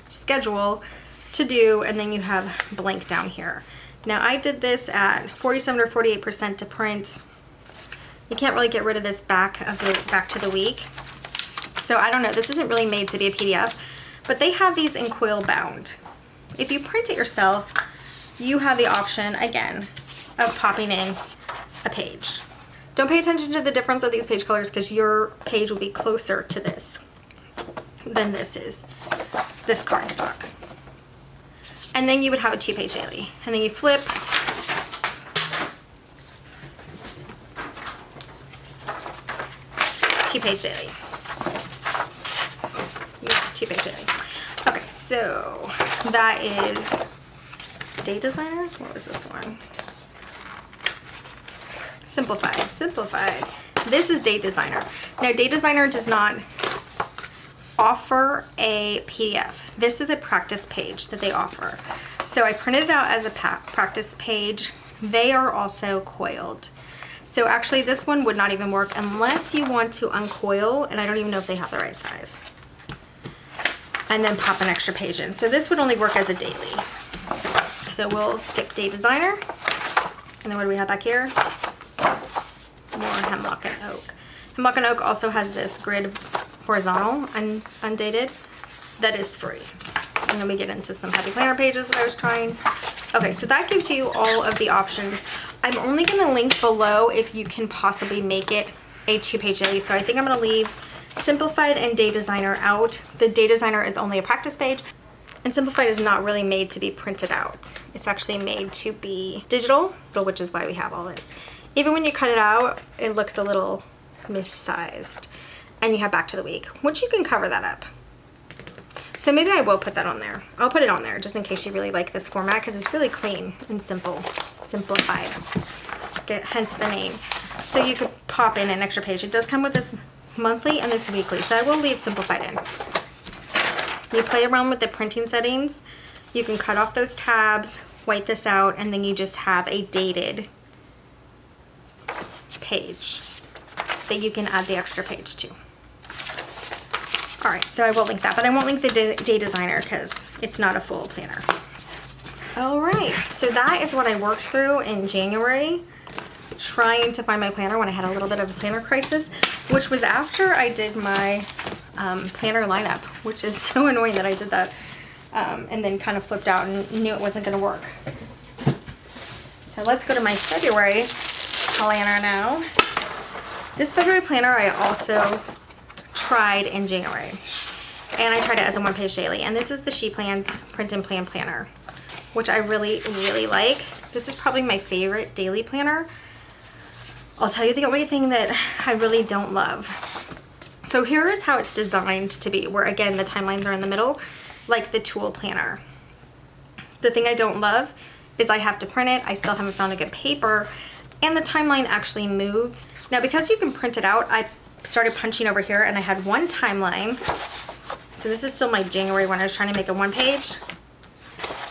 schedule, to do, and then you have blank down here. Now I did this at 47 or 48% to print. You can't really get rid of this back to the week. So I don't know, this isn't really made to be a PDF, but they have these in coil bound. If you print it yourself, you have the option, again, of popping in a page. Don't pay attention to the difference of these page colors because your page will be closer to this than this is, this cardstock. And then you would have a 2-page daily. And then you flip. 2-page daily. Yeah, 2-page daily. Okay, so that is Day Designer. What was this one? Simplified. This is Day Designer. Now, Day Designer does not offer a PDF. This is a practice page that they offer. So I printed it out as a practice page. They are also coiled. So actually this one would not even work unless you want to uncoil, and I don't even know if they have the right size. And then pop an extra page in. So this would only work as a daily. So we'll skip Day Designer. And then what do we have back here? More Hemlock and Oak. Hemlock and Oak also has this grid horizontal undated that is free. And then we get into some Happy Planner pages that I was trying. Okay, so that gives you all of the options. I'm only going to link below if you can possibly make it a 2-page daily. So I think I'm going to leave Simplified and Day Designer out. The Day Designer is only a practice page, and Simplified is not really made to be printed out. It's actually made to be digital, which is why we have all this. Even when you cut it out, it looks a little missized. And you have back to the week, which you can cover that up. So maybe I will put that on there. I'll put it on there just in case you really like this format because it's really clean and simple, simplified, hence the name. So you could pop in an extra page. It does come with this monthly and this weekly, so I will leave Simplified in. You play around with the printing settings. You can cut off those tabs, white this out, and then you just have a dated page that you can add the extra page to. All right, so I will link that, but I won't link the Day Designer because it's not a full planner. All right, so that is what I worked through in January, trying to find my planner when I had a little bit of a planner crisis, which was after I did my planner lineup, which is so annoying that I did that and then kind of flipped out and knew it wasn't gonna work. So let's go to my February planner now. This February planner I also tried in January, and I tried it as a 1-page daily, and this is the She Plans Print and Plan Planner, which I really like. This is probably my favorite daily planner. I'll tell you the only thing that I really don't love. So here is how it's designed to be, where again the timelines are in the middle. like the tool planner. The thing I don't love is I have to print it. I still haven't found a good paper, and the timeline actually moves. Now, because you can print it out, I started punching over here and I had one timeline. So this is still my January one. I was trying to make a 1-page.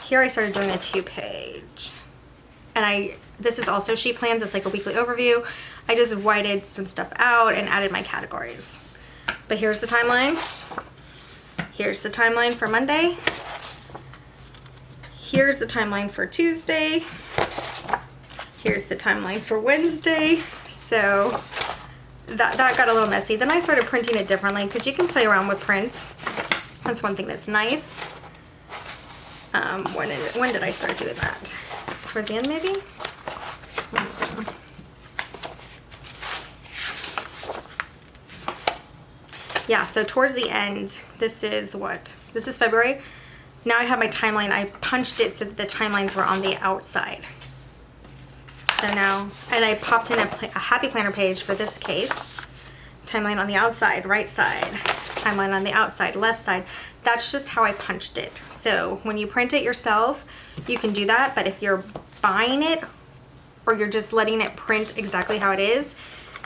Here I started doing a 2-page. And this is also sheet plans. It's like a weekly overview. I just whited some stuff out and added my categories. But here's the timeline. Here's the timeline for Monday. Here's the timeline for Tuesday. Here's the timeline for Wednesday. So that got a little messy. Then I started printing it differently because you can play around with prints. That's one thing that's nice. When did I start doing that? Towards the end, maybe? Yeah, so towards the end, this is February. Now I have my timeline. I punched it so that the timelines were on the outside. So now, and I popped in a Happy Planner page for this case. Timeline on the outside, right side. Timeline on the outside, left side. That's just how I punched it. So when you print it yourself, you can do that. But if you're buying it or you're just letting it print exactly how it is,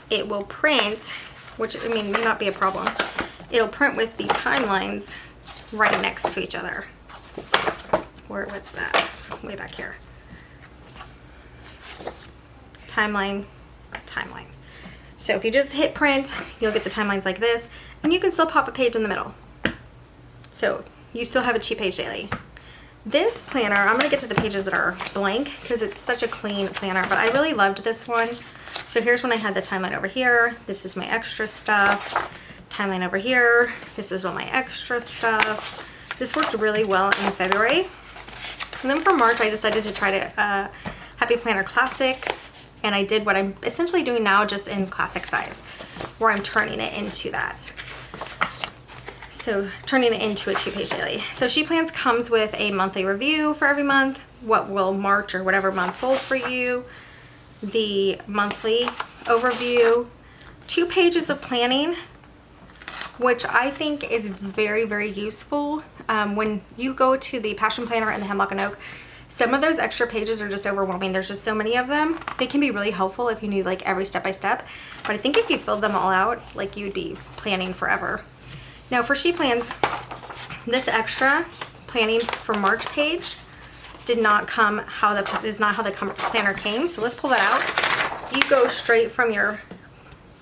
it will print, which I mean may not be a problem. It'll print with the timelines right next to each other. Where was that? Way back here. Timeline, timeline. So if you just hit print, you'll get the timelines like this, and you can still pop a page in the middle. So you still have a 2-page daily. This planner, I'm gonna get to the pages that are blank because it's such a clean planner, but I really loved this one. So here's when I had the timeline over here. This is my extra stuff. Timeline over here. This is all my extra stuff. This worked really well in February. And then for March, I decided to try to Happy Planner Classic. And I did what I'm essentially doing now, just in classic size, where I'm turning it into that. So turning it into a 2-page daily. So She Plans comes with a monthly review for every month. What will March or whatever month hold for you? The monthly overview, 2 pages of planning, which I think is very, very useful. When you go to the Passion Planner and the Hemlock and Oak, some of those extra pages are just overwhelming. There's just so many of them. They can be really helpful if you need like every step by step. But I think if you filled them all out, like you'd be planning forever. Now for She Plans, this extra planning for March page did not come is not how the planner came. So let's pull that out. You go straight from your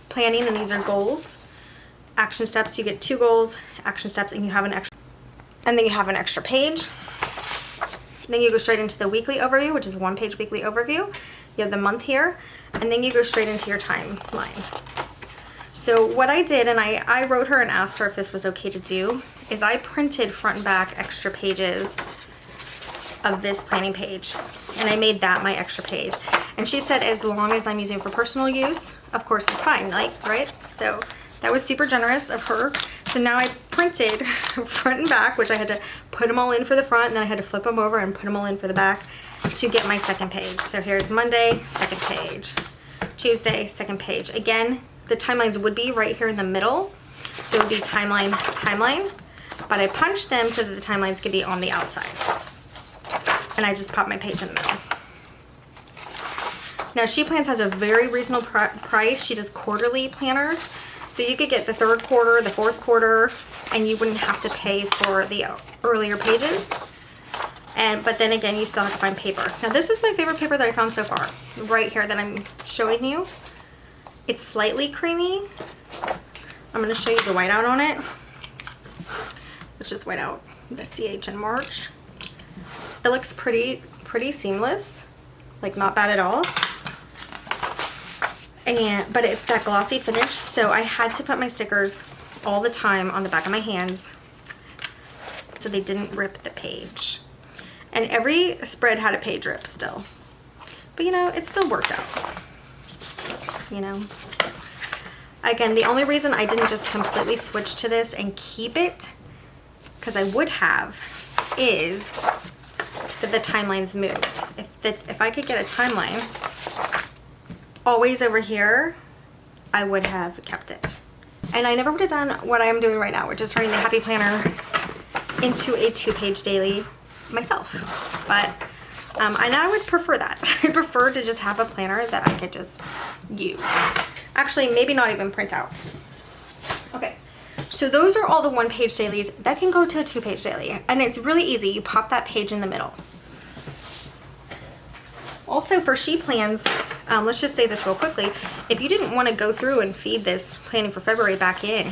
planning, and these are goals. Action steps, you get 2 goals, action steps, and you have an extra, and then you have an extra page. Then you go straight into the weekly overview, which is a 1-page weekly overview. You have the month here, and then you go straight into your timeline. So what I did, and I wrote her and asked her if this was okay to do, is I printed front and back extra pages of this planning page, and I made that my extra page. And she said as long as I'm using it for personal use, of course it's fine, like, right? So that was super generous of her. So now I printed front and back, which I had to put them all in for the front, and then I had to flip them over and put them all in for the back to get my second page. So here's Monday, second page. Tuesday, second page. Again, the timelines would be right here in the middle. So it would be timeline, timeline. But I punched them so that the timelines could be on the outside. And I just popped my page in the middle. Now She Plans has a very reasonable price. She does quarterly planners. So you could get the 3rd quarter, the 4th quarter, and you wouldn't have to pay for the earlier pages. But then again, you still have to find paper. Now this is my favorite paper that I found so far, right here that I'm showing you. It's slightly creamy. I'm gonna show you the whiteout on it. Let's just white out the CH in March. It looks pretty seamless, like not bad at all. But it's that glossy finish, so I had to put my stickers all the time on the back of my hands so they didn't rip the page. And every spread had a page rip still. But you know, it still worked out. You know? Again, the only reason I didn't just completely switch to this and keep it, because I would have, is that the timelines moved. If I could get a timeline always over here, I would have kept it. And I never would have done what I'm doing right now, which is turning the Happy Planner into a 2-page daily myself, but and I would prefer that. I prefer to just have a planner that I could just use. Actually, maybe not even print out. Okay, so those are all the 1-page dailies that can go to a 2-page daily, and it's really easy. You pop that page in the middle. Also for sheet plans, let's just say this real quickly. If you didn't want to go through and feed this planning for February back in,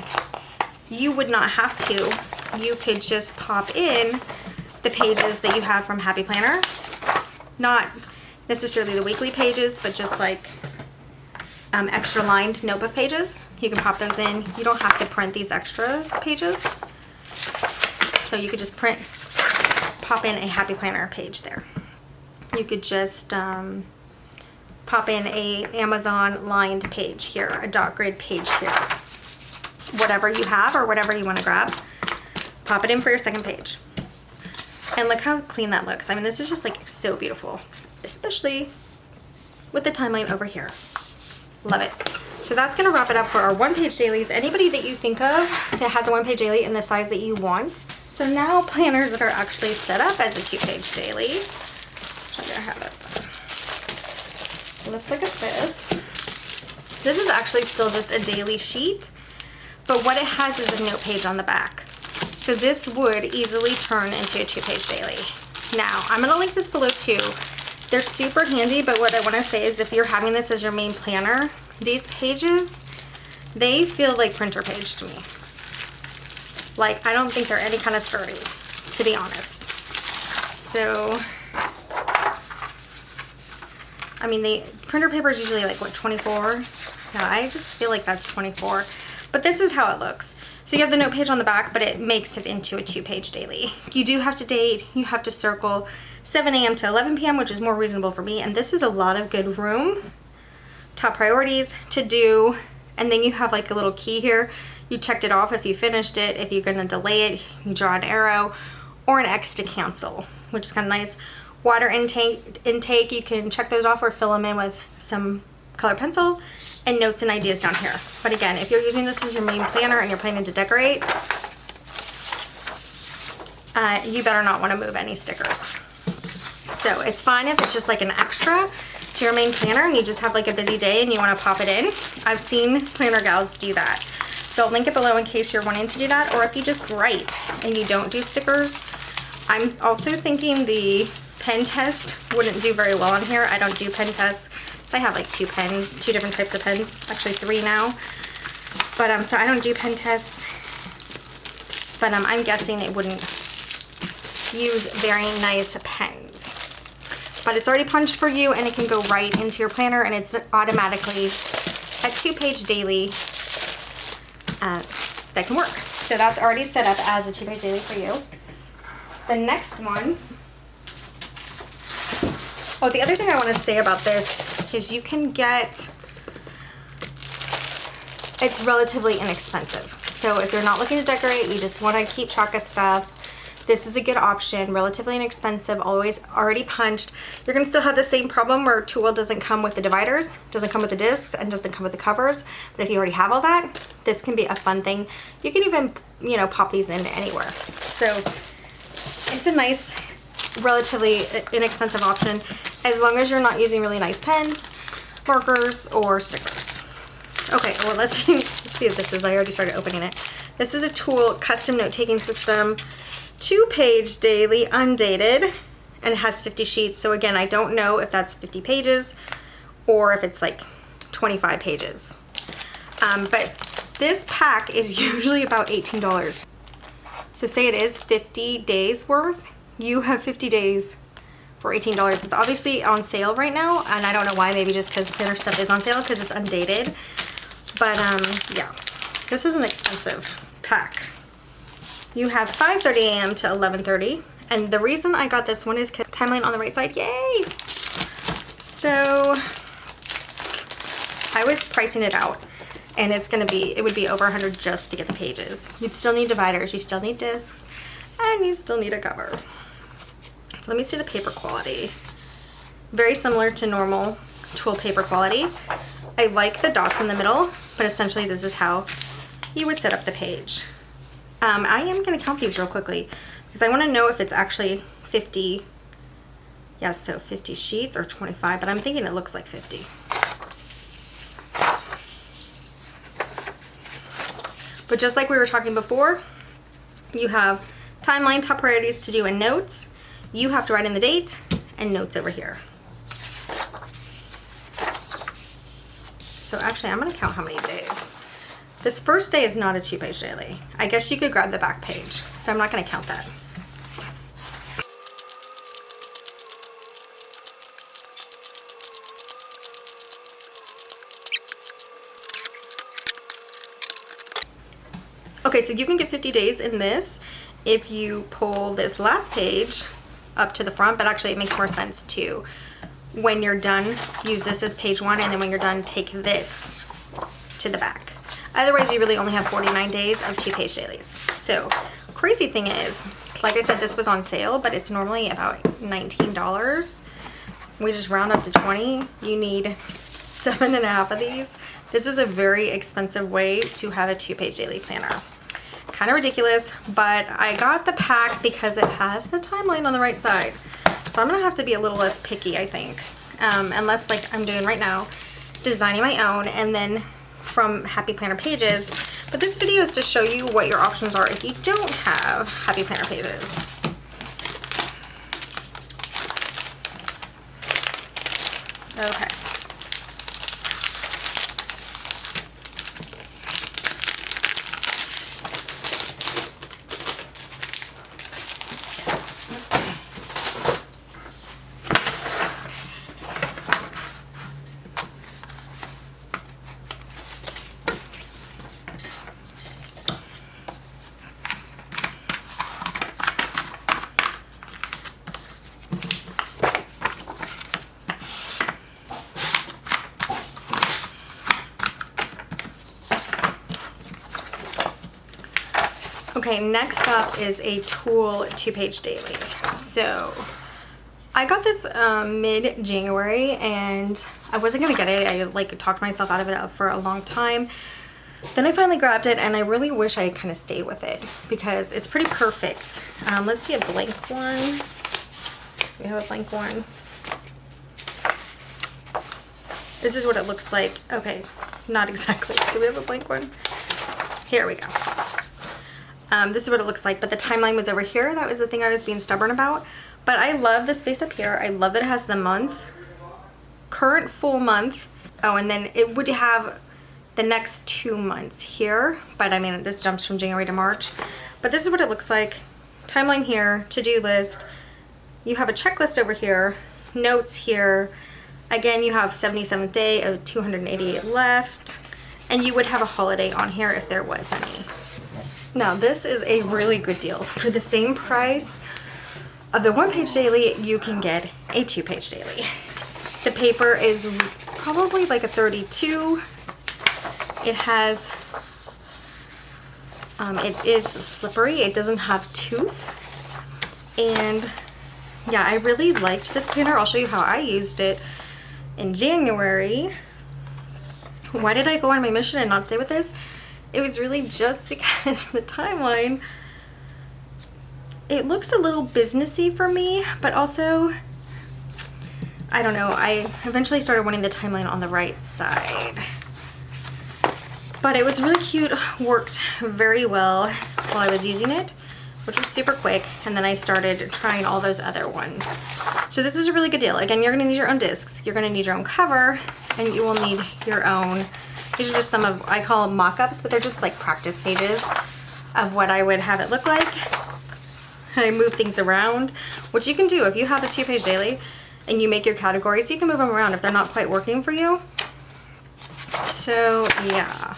you would not have to. You could just pop in the pages that you have from Happy Planner. Not necessarily the weekly pages, but just like extra lined notebook pages. You can pop those in. You don't have to print these extra pages. So you could just pop in a Happy Planner page there. You could just pop in a Amazon lined page here, a dot grid page here. Whatever you have or whatever you want to grab, pop it in for your second page. And look how clean that looks. I mean, this is just like so beautiful, especially with the timeline over here. Love it. So that's gonna wrap it up for our 1-page dailies. Anybody that you think of that has a 1-page daily in the size that you want. So now planners that are actually set up as a 2-page daily. I'm gonna have it. Let's look at this. This is actually still just a daily sheet, but what it has is a note page on the back. So this would easily turn into a 2-page daily. Now, I'm gonna link this below too. They're super handy, but what I wanna say is if you're having this as your main planner, these pages, they feel like printer page to me. Like, I don't think they're any kind of sturdy, to be honest. So, I mean, the printer paper is usually like, what, 24? Yeah, I just feel like that's 24. But this is how it looks. So you have the note page on the back, but it makes it into a 2-page daily. You do have to date, you have to circle 7 a.m. to 11 p.m., which is more reasonable for me. And this is a lot of good room. Top priorities to do. And then you have like a little key here. You checked it off if you finished it. If you're gonna delay it, you draw an arrow or an X to cancel, which is kind of nice. Water intake, you can check those off or fill them in with some colored pencil, and notes and ideas down here. But again, if you're using this as your main planner and you're planning to decorate, you better not want to move any stickers. So it's fine if it's just like an extra to your main planner and you just have like a busy day and you want to pop it in. I've seen planner gals do that. So I'll link it below in case you're wanting to do that, or if you just write and you don't do stickers. I'm also thinking the pen test wouldn't do very well on here. I don't do pen tests. I have like 2 pens, 2 different types of pens, actually 3 now. But so I don't do pen tests. But I'm guessing it wouldn't use very nice pens. But it's already punched for you and it can go right into your planner and it's automatically a 2-page daily that can work. So that's already set up as a 2-page daily for you. The next one, oh, the other thing I want to say about this is you can get, it's relatively inexpensive. So if you're not looking to decorate, you just want to keep track of stuff, this is a good option, relatively inexpensive, always already punched. You're going to still have the same problem where Tool doesn't come with the dividers, doesn't come with the discs, and doesn't come with the covers. But if you already have all that, this can be a fun thing. You can even, you know, pop these into anywhere. So it's a nice, relatively inexpensive option as long as you're not using really nice pens, markers, or stickers. Okay, well let's see what this is. I already started opening it. This is a Tool custom note-taking system, 2-page daily, undated, and it has 50 sheets. So again, I don't know if that's 50 pages or if it's like 25 pages. But this pack is usually about $18. So say it is 50 days worth, you have 50 days for $18. It's obviously on sale right now, and I don't know why, maybe just because planner stuff is on sale because it's undated. But yeah, this is an expensive pack. You have 5:30 a.m. to 11:30, and the reason I got this one is because timeline on the right side, yay! So I was pricing it out, and it would be over 100 just to get the pages. You'd still need dividers, you still need discs, and you still need a cover. So let me see the paper quality. Very similar to normal Tool paper quality. I like the dots in the middle, but essentially this is how you would set up the page. I am going to count these real quickly. because I want to know if it's actually 50. Yes, so 50 sheets or 25, but I'm thinking it looks like 50. But just like we were talking before, you have timeline, top priorities to do, and notes. You have to write in the date and notes over here. So actually, I'm gonna count how many days. This first day is not a 2-page daily. I guess you could grab the back page, so I'm not gonna count that. Okay, so you can get 50 days in this if you pull this last page up to the front, but actually it makes more sense to, when you're done, use this as page 1, and then when you're done, take this to the back. Otherwise, you really only have 49 days of 2-page dailies. So, crazy thing is, like I said, this was on sale, but it's normally about $19. We just round up to 20. You need 7.5 of these. This is a very expensive way to have a 2-page daily planner. Kind of ridiculous, but I got the pack because it has the timeline on the right side. So I'm gonna have to be a little less picky, I think. Unless, like I'm doing right now, designing my own and then from Happy Planner pages. But this video is to show you what your options are if you don't have Happy Planner pages. Okay. Okay, next up is a Tool 2-page daily. So I got this mid-January and I wasn't gonna get it. I like talked myself out of it for a long time. Then I finally grabbed it and I really wish I kind of stayed with it because it's pretty perfect. Let's see a blank one. We have a blank one. This is what it looks like. Okay, not exactly. Do we have a blank one? Here we go. This is what it looks like, but the timeline was over here. That was the thing I was being stubborn about. But I love the space up here. I love that it has the months, current full month. Oh, and then it would have the next 2 months here. But I mean, this jumps from January to March. But this is what it looks like. Timeline here, to-do list. You have a checklist over here, notes here. Again, you have 77th day of 288 left. And you would have a holiday on here if there was any. Now this is a really good deal. For the same price of the 1-page daily, you can get a 2-page daily. The paper is probably like a 32. It has, it is slippery. It doesn't have tooth. And yeah, I really liked this planner. I'll show you how I used it in January. Why did I go on my mission and not stay with this? It was really just because the timeline, it looks a little businessy for me, but also, I don't know, I eventually started wanting the timeline on the right side. But it was really cute, worked very well while I was using it, which was super quick, and then I started trying all those other ones. So this is a really good deal. Again, you're gonna need your own discs, you're gonna need your own cover, and you will need your own. These are just some of, I call them mock-ups, but they're just like practice pages of what I would have it look like. I move things around, which you can do if you have a 2-page daily and you make your categories, you can move them around if they're not quite working for you. So yeah.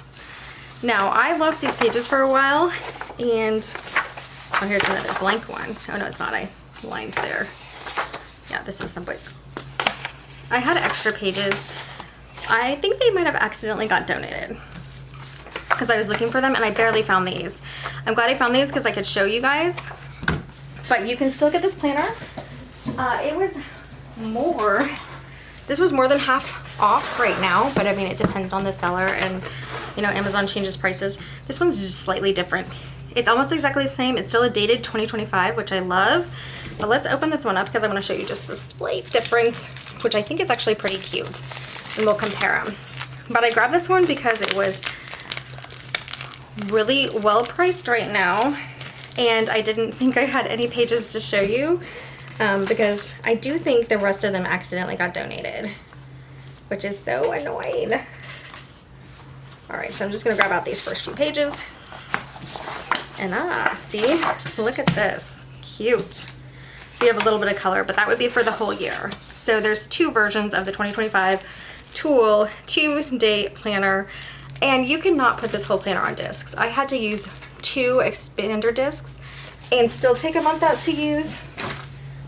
Now I lost these pages for a while and, oh, here's another blank one. Oh no, it's not, I lined there. Yeah, this is the book. I had extra pages. I think they might have accidentally got donated because I was looking for them and I barely found these. I'm glad I found these because I could show you guys. But you can still get this planner. It was more, this was more than half off right now, but I mean, it depends on the seller and, you know, Amazon changes prices. This one's just slightly different. It's almost exactly the same. It's still a dated 2025, which I love. But let's open this one up because I want to show you just the slight difference, which I think is actually pretty cute. And we'll compare them. But I grabbed this one because it was really well priced right now. And I didn't think I had any pages to show you because I do think the rest of them accidentally got donated, which is so annoying. All right, so I'm just gonna grab out these first few pages. And see, look at this, cute. So you have a little bit of color, but that would be for the whole year. So there's two versions of the 2025 Tool 2-day planner, and you cannot put this whole planner on discs. I had to use 2 expander discs and still take a month out to use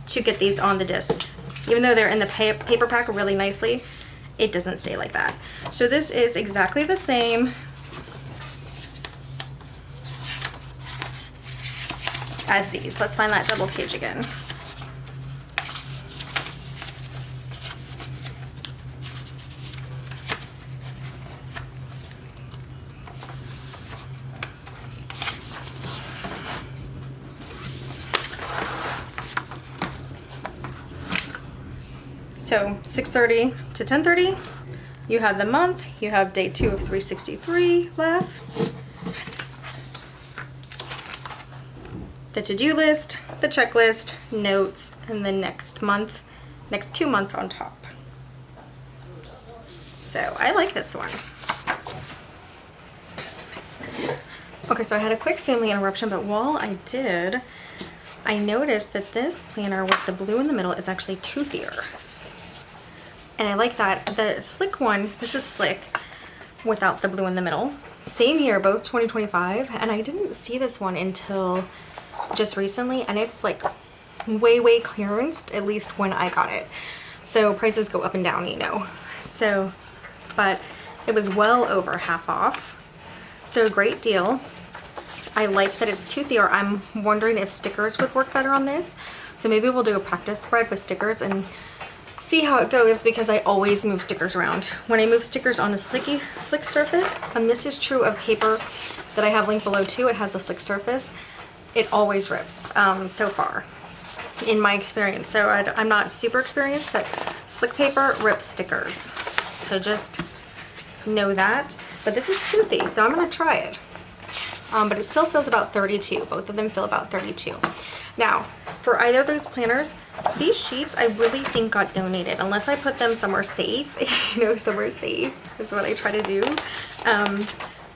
to get these on the discs. Even though they're in the paper pack really nicely, it doesn't stay like that. So this is exactly the same as these. Let's find that double page again. So 6:30 to 10:30, you have the month, you have day 2 of 363 left. The to-do list, the checklist, notes, and the next 2 months on top. So I like this one. Okay, so I had a quick family interruption, but while I did, I noticed that this planner with the blue in the middle is actually toothier. And I like that. The slick one, this is slick without the blue in the middle. Same year, both 2025, and I didn't see this one until just recently, and it's like way clearanced, at least when I got it. So prices go up and down, you know. So, but it was well over half off. So great deal. I like that it's toothier. I'm wondering if stickers would work better on this. So maybe we'll do a practice spread with stickers and see how it goes, because I always move stickers around. When I move stickers on a slick surface, and this is true of paper that I have linked below too, it has a slick surface, it always rips so far in my experience. So I'm not super experienced, but slick paper rips stickers. So just know that. But this is toothy, so I'm gonna try it. But it still feels about 32. Both of them feel about 32. Now, for either of those planners, these sheets I really think got donated, unless I put them somewhere safe. You know, somewhere safe is what I try to do.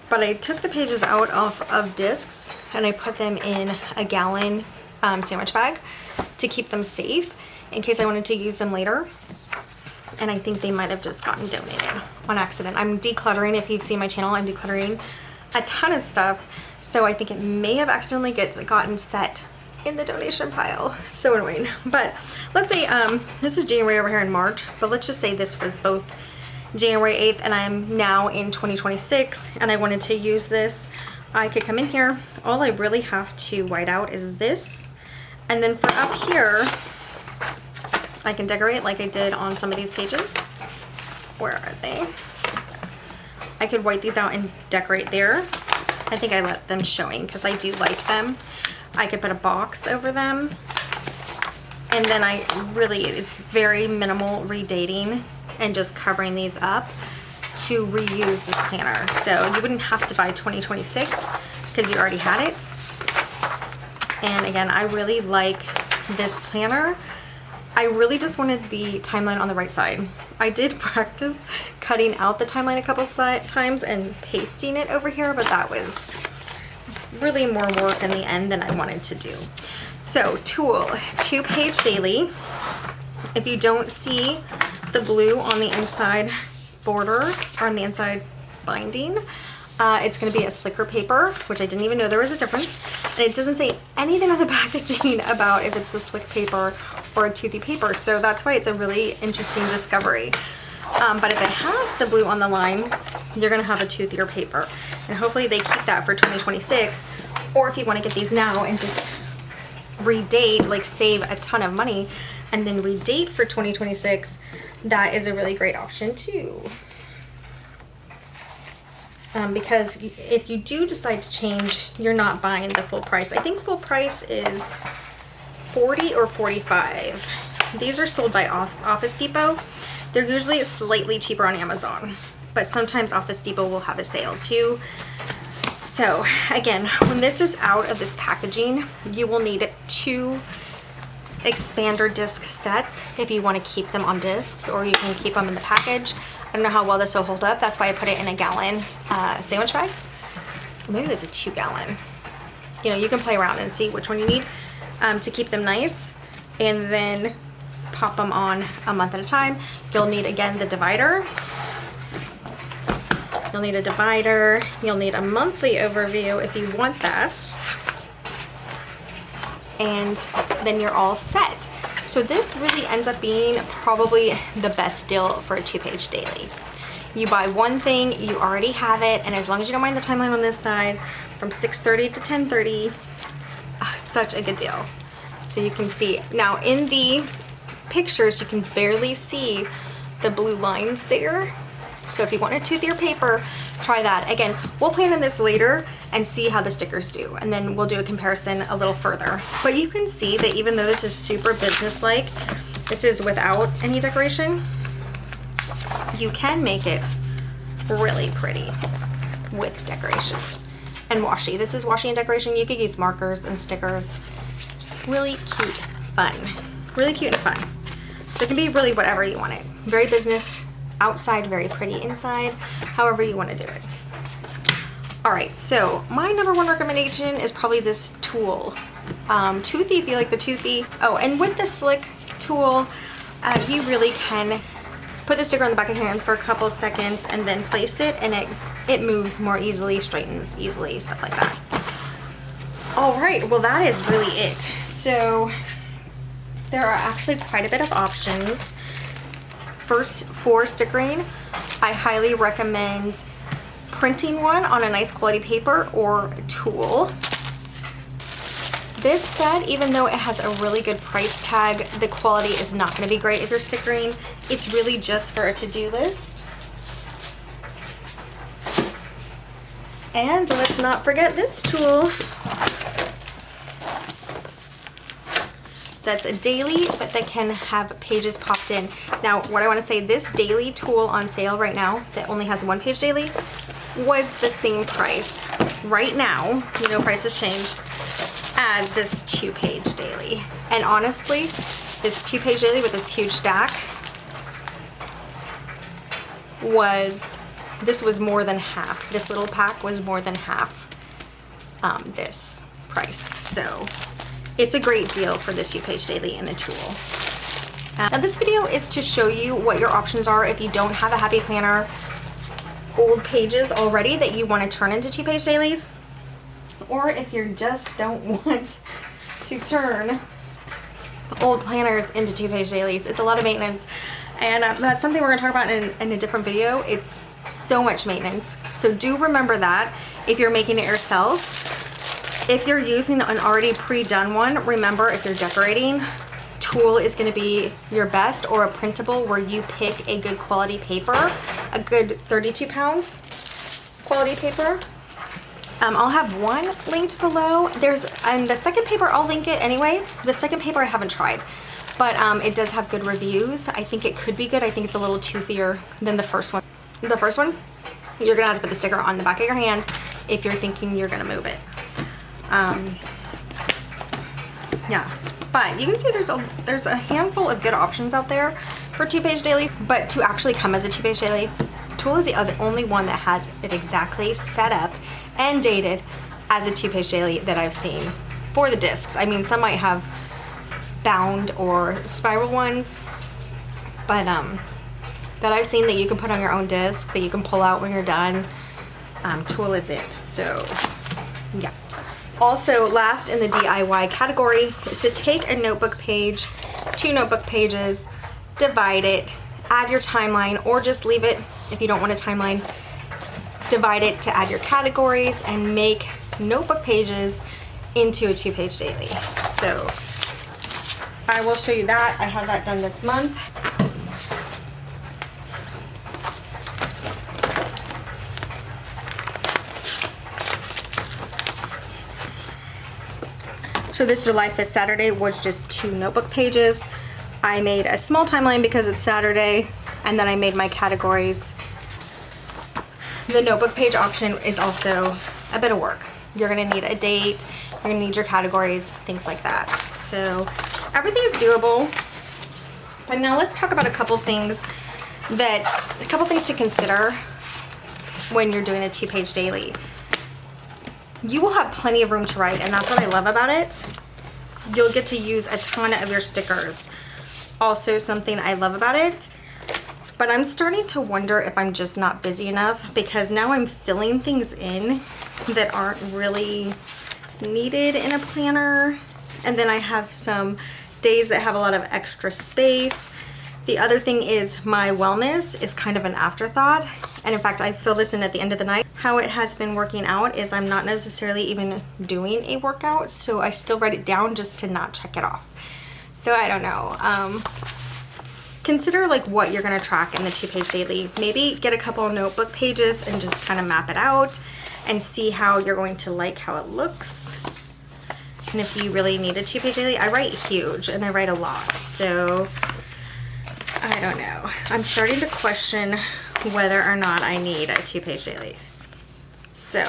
But I took the pages out of discs and I put them in a gallon sandwich bag to keep them safe in case I wanted to use them later. And I think they might have just gotten donated on accident. I'm decluttering. If you've seen my channel, I'm decluttering a ton of stuff. So I think it may have accidentally gotten set in the donation pile. So annoying. But let's say this is January over here in March, but let's just say this was both January 8th and I'm now in 2026 and I wanted to use this. I could come in here. All I really have to white out is this. And then for up here, I can decorate like I did on some of these pages. Where are they? I could white these out and decorate there. I think I let them showing because I do like them. I could put a box over them. And then it's very minimal redating and just covering these up to reuse this planner. So you wouldn't have to buy 2026 because you already had it. And again, I really like this planner. I really just wanted the timeline on the right side. I did practice cutting out the timeline a couple times and pasting it over here, but that was really more work in the end than I wanted to do. So Tool 2-page daily. If you don't see the blue on the inside border or on the inside binding, it's going to be a slicker paper, which I didn't even know there was a difference. And it doesn't say anything on the packaging about if it's a slick paper or a toothy paper. So that's why it's a really interesting discovery. But if it has the blue on the line, you're going to have a toothier paper. And hopefully they keep that for 2026. Or if you want to get these now and just redate, like save a ton of money and then redate for 2026, that is a really great option too. because if you do decide to change, you're not buying the full price. I think full price is $40 or $45. These are sold by Office Depot. They're usually slightly cheaper on Amazon, but sometimes Office Depot will have a sale too. So again, when this is out of this packaging, you will need 2 expander disc sets if you want to keep them on discs, or you can keep them in the package. I don't know how well this will hold up. That's why I put it in a gallon sandwich bag. Maybe it's a 2-gallon. You know, you can play around and see which one you need to keep them nice, and then pop them on a month at a time. You'll need, again, the divider. You'll need a divider. You'll need a monthly overview if you want that. And then you're all set. So this really ends up being probably the best deal for a 2-page daily. You buy one thing, you already have it, and as long as you don't mind the timeline on this side, from 6:30 to 10:30, such a good deal. So you can see, now in the pictures, you can barely see the blue lines there. So if you want a toothier paper, try that. Again, we'll plan on this later and see how the stickers do, and then we'll do a comparison a little further. But you can see that even though this is super business-like, this is without any decoration, you can make it really pretty with decoration and washi. This is washi and decoration. You could use markers and stickers. Really cute, fun. Really cute and fun. So it can be really whatever you want it. Very business outside, very pretty inside, however you want to do it. All right, so my #1 recommendation is probably this tool. Toothy, if you like the toothy. Oh, and with the slick tool, you really can put the sticker on the back of your hand for a couple seconds and then place it, and it moves more easily, straightens easily, stuff like that. All right, well that is really it. So there are actually quite a bit of options. First, for stickering, I highly recommend printing one on a nice quality paper or tool. This set, even though it has a really good price tag, the quality is not going to be great if you're stickering. It's really just for a to-do list. And let's not forget this tool. That's a daily, but that can have pages popped in. Now, what I want to say, this daily tool on sale right now that only has 1-page daily was the same price right now, you know, prices change, as this 2-page daily. And honestly, this 2-page daily with this huge stack this was more than half. This little pack was more than half this price. So it's a great deal for the 2-page daily and the tool. Now this video is to show you what your options are if you don't have a Happy Planner old pages already that you want to turn into 2-page dailies, or if you just don't want to turn old planners into 2-page dailies. It's a lot of maintenance, and that's something we're going to talk about in a different video. It's so much maintenance, so do remember that if you're making it yourself. If you're using an already pre-done one, remember, if you're decorating, tool is going to be your best, or a printable where you pick a good quality paper, a good 32-pound quality paper. I'll have one linked below. And the second paper, I'll link it anyway. The second paper I haven't tried, but it does have good reviews. I think it could be good. I think it's a little toothier than the first one. The first one, you're gonna have to put the sticker on the back of your hand if you're thinking you're gonna move it. Yeah, but you can see there's a handful of good options out there for 2-page daily, but to actually come as a 2-page daily, Tool is the only one that has it exactly set up and dated as a 2-page daily that I've seen for the discs. I mean, some might have bound or spiral ones, but that I've seen that you can put on your own disc, that you can pull out when you're done. Tool is it. So yeah. Also, last in the DIY category is to take a notebook page, 2 notebook pages, divide it, add your timeline, or just leave it if you don't want a timeline. Divide it to add your categories and make notebook pages into a 2-page daily. So I will show you that. I have that done this month. So this July 5th Saturday was just 2 notebook pages. I made a small timeline because it's Saturday, and then I made my categories. The notebook page option is also a bit of work. You're gonna need a date, you're gonna need your categories, things like that. So everything is doable. But now let's talk about a couple things to consider when you're doing a 2-page daily. You will have plenty of room to write, and that's what I love about it. You'll get to use a ton of your stickers. Also, something I love about it, but I'm starting to wonder if I'm just not busy enough, because now I'm filling things in that aren't really needed in a planner. And then I have some days that have a lot of extra space. The other thing is my wellness is kind of an afterthought. And in fact, I fill this in at the end of the night. How it has been working out is I'm not necessarily even doing a workout, so I still write it down just to not check it off. So I don't know. Consider like what you're gonna track in the 2-page daily. Maybe get a couple of notebook pages and just kind of map it out and see how you're going to like how it looks. And if you really need a 2-page daily, I write huge and I write a lot. So I don't know. I'm starting to question whether or not I need a 2-page daily. So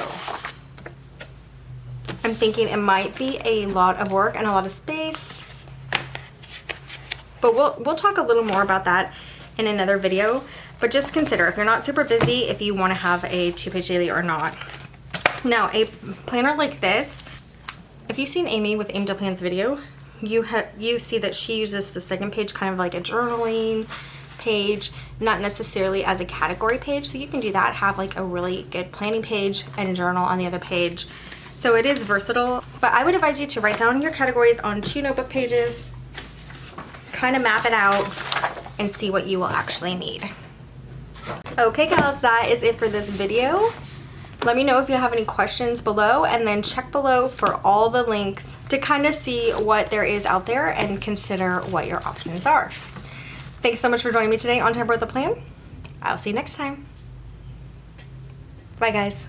I'm thinking it might be a lot of work and a lot of space, but we'll talk a little more about that in another video. But just consider if you're not super busy, if you want to have a 2-page daily or not. Now, a planner like this, if you've seen Amy with Aim to Plan's video, you see that she uses the second page kind of like a journaling page, not necessarily as a category page. So you can do that, have like a really good planning page and journal on the other page. So it is versatile, but I would advise you to write down your categories on 2 notebook pages, kind of map it out and see what you will actually need. Okay gals, that is it for this video. Let me know if you have any questions below, and then check below for all the links to kind of see what there is out there and consider what your options are. Thanks so much for joining me today on Time with a Plan. I'll see you next time. Bye guys.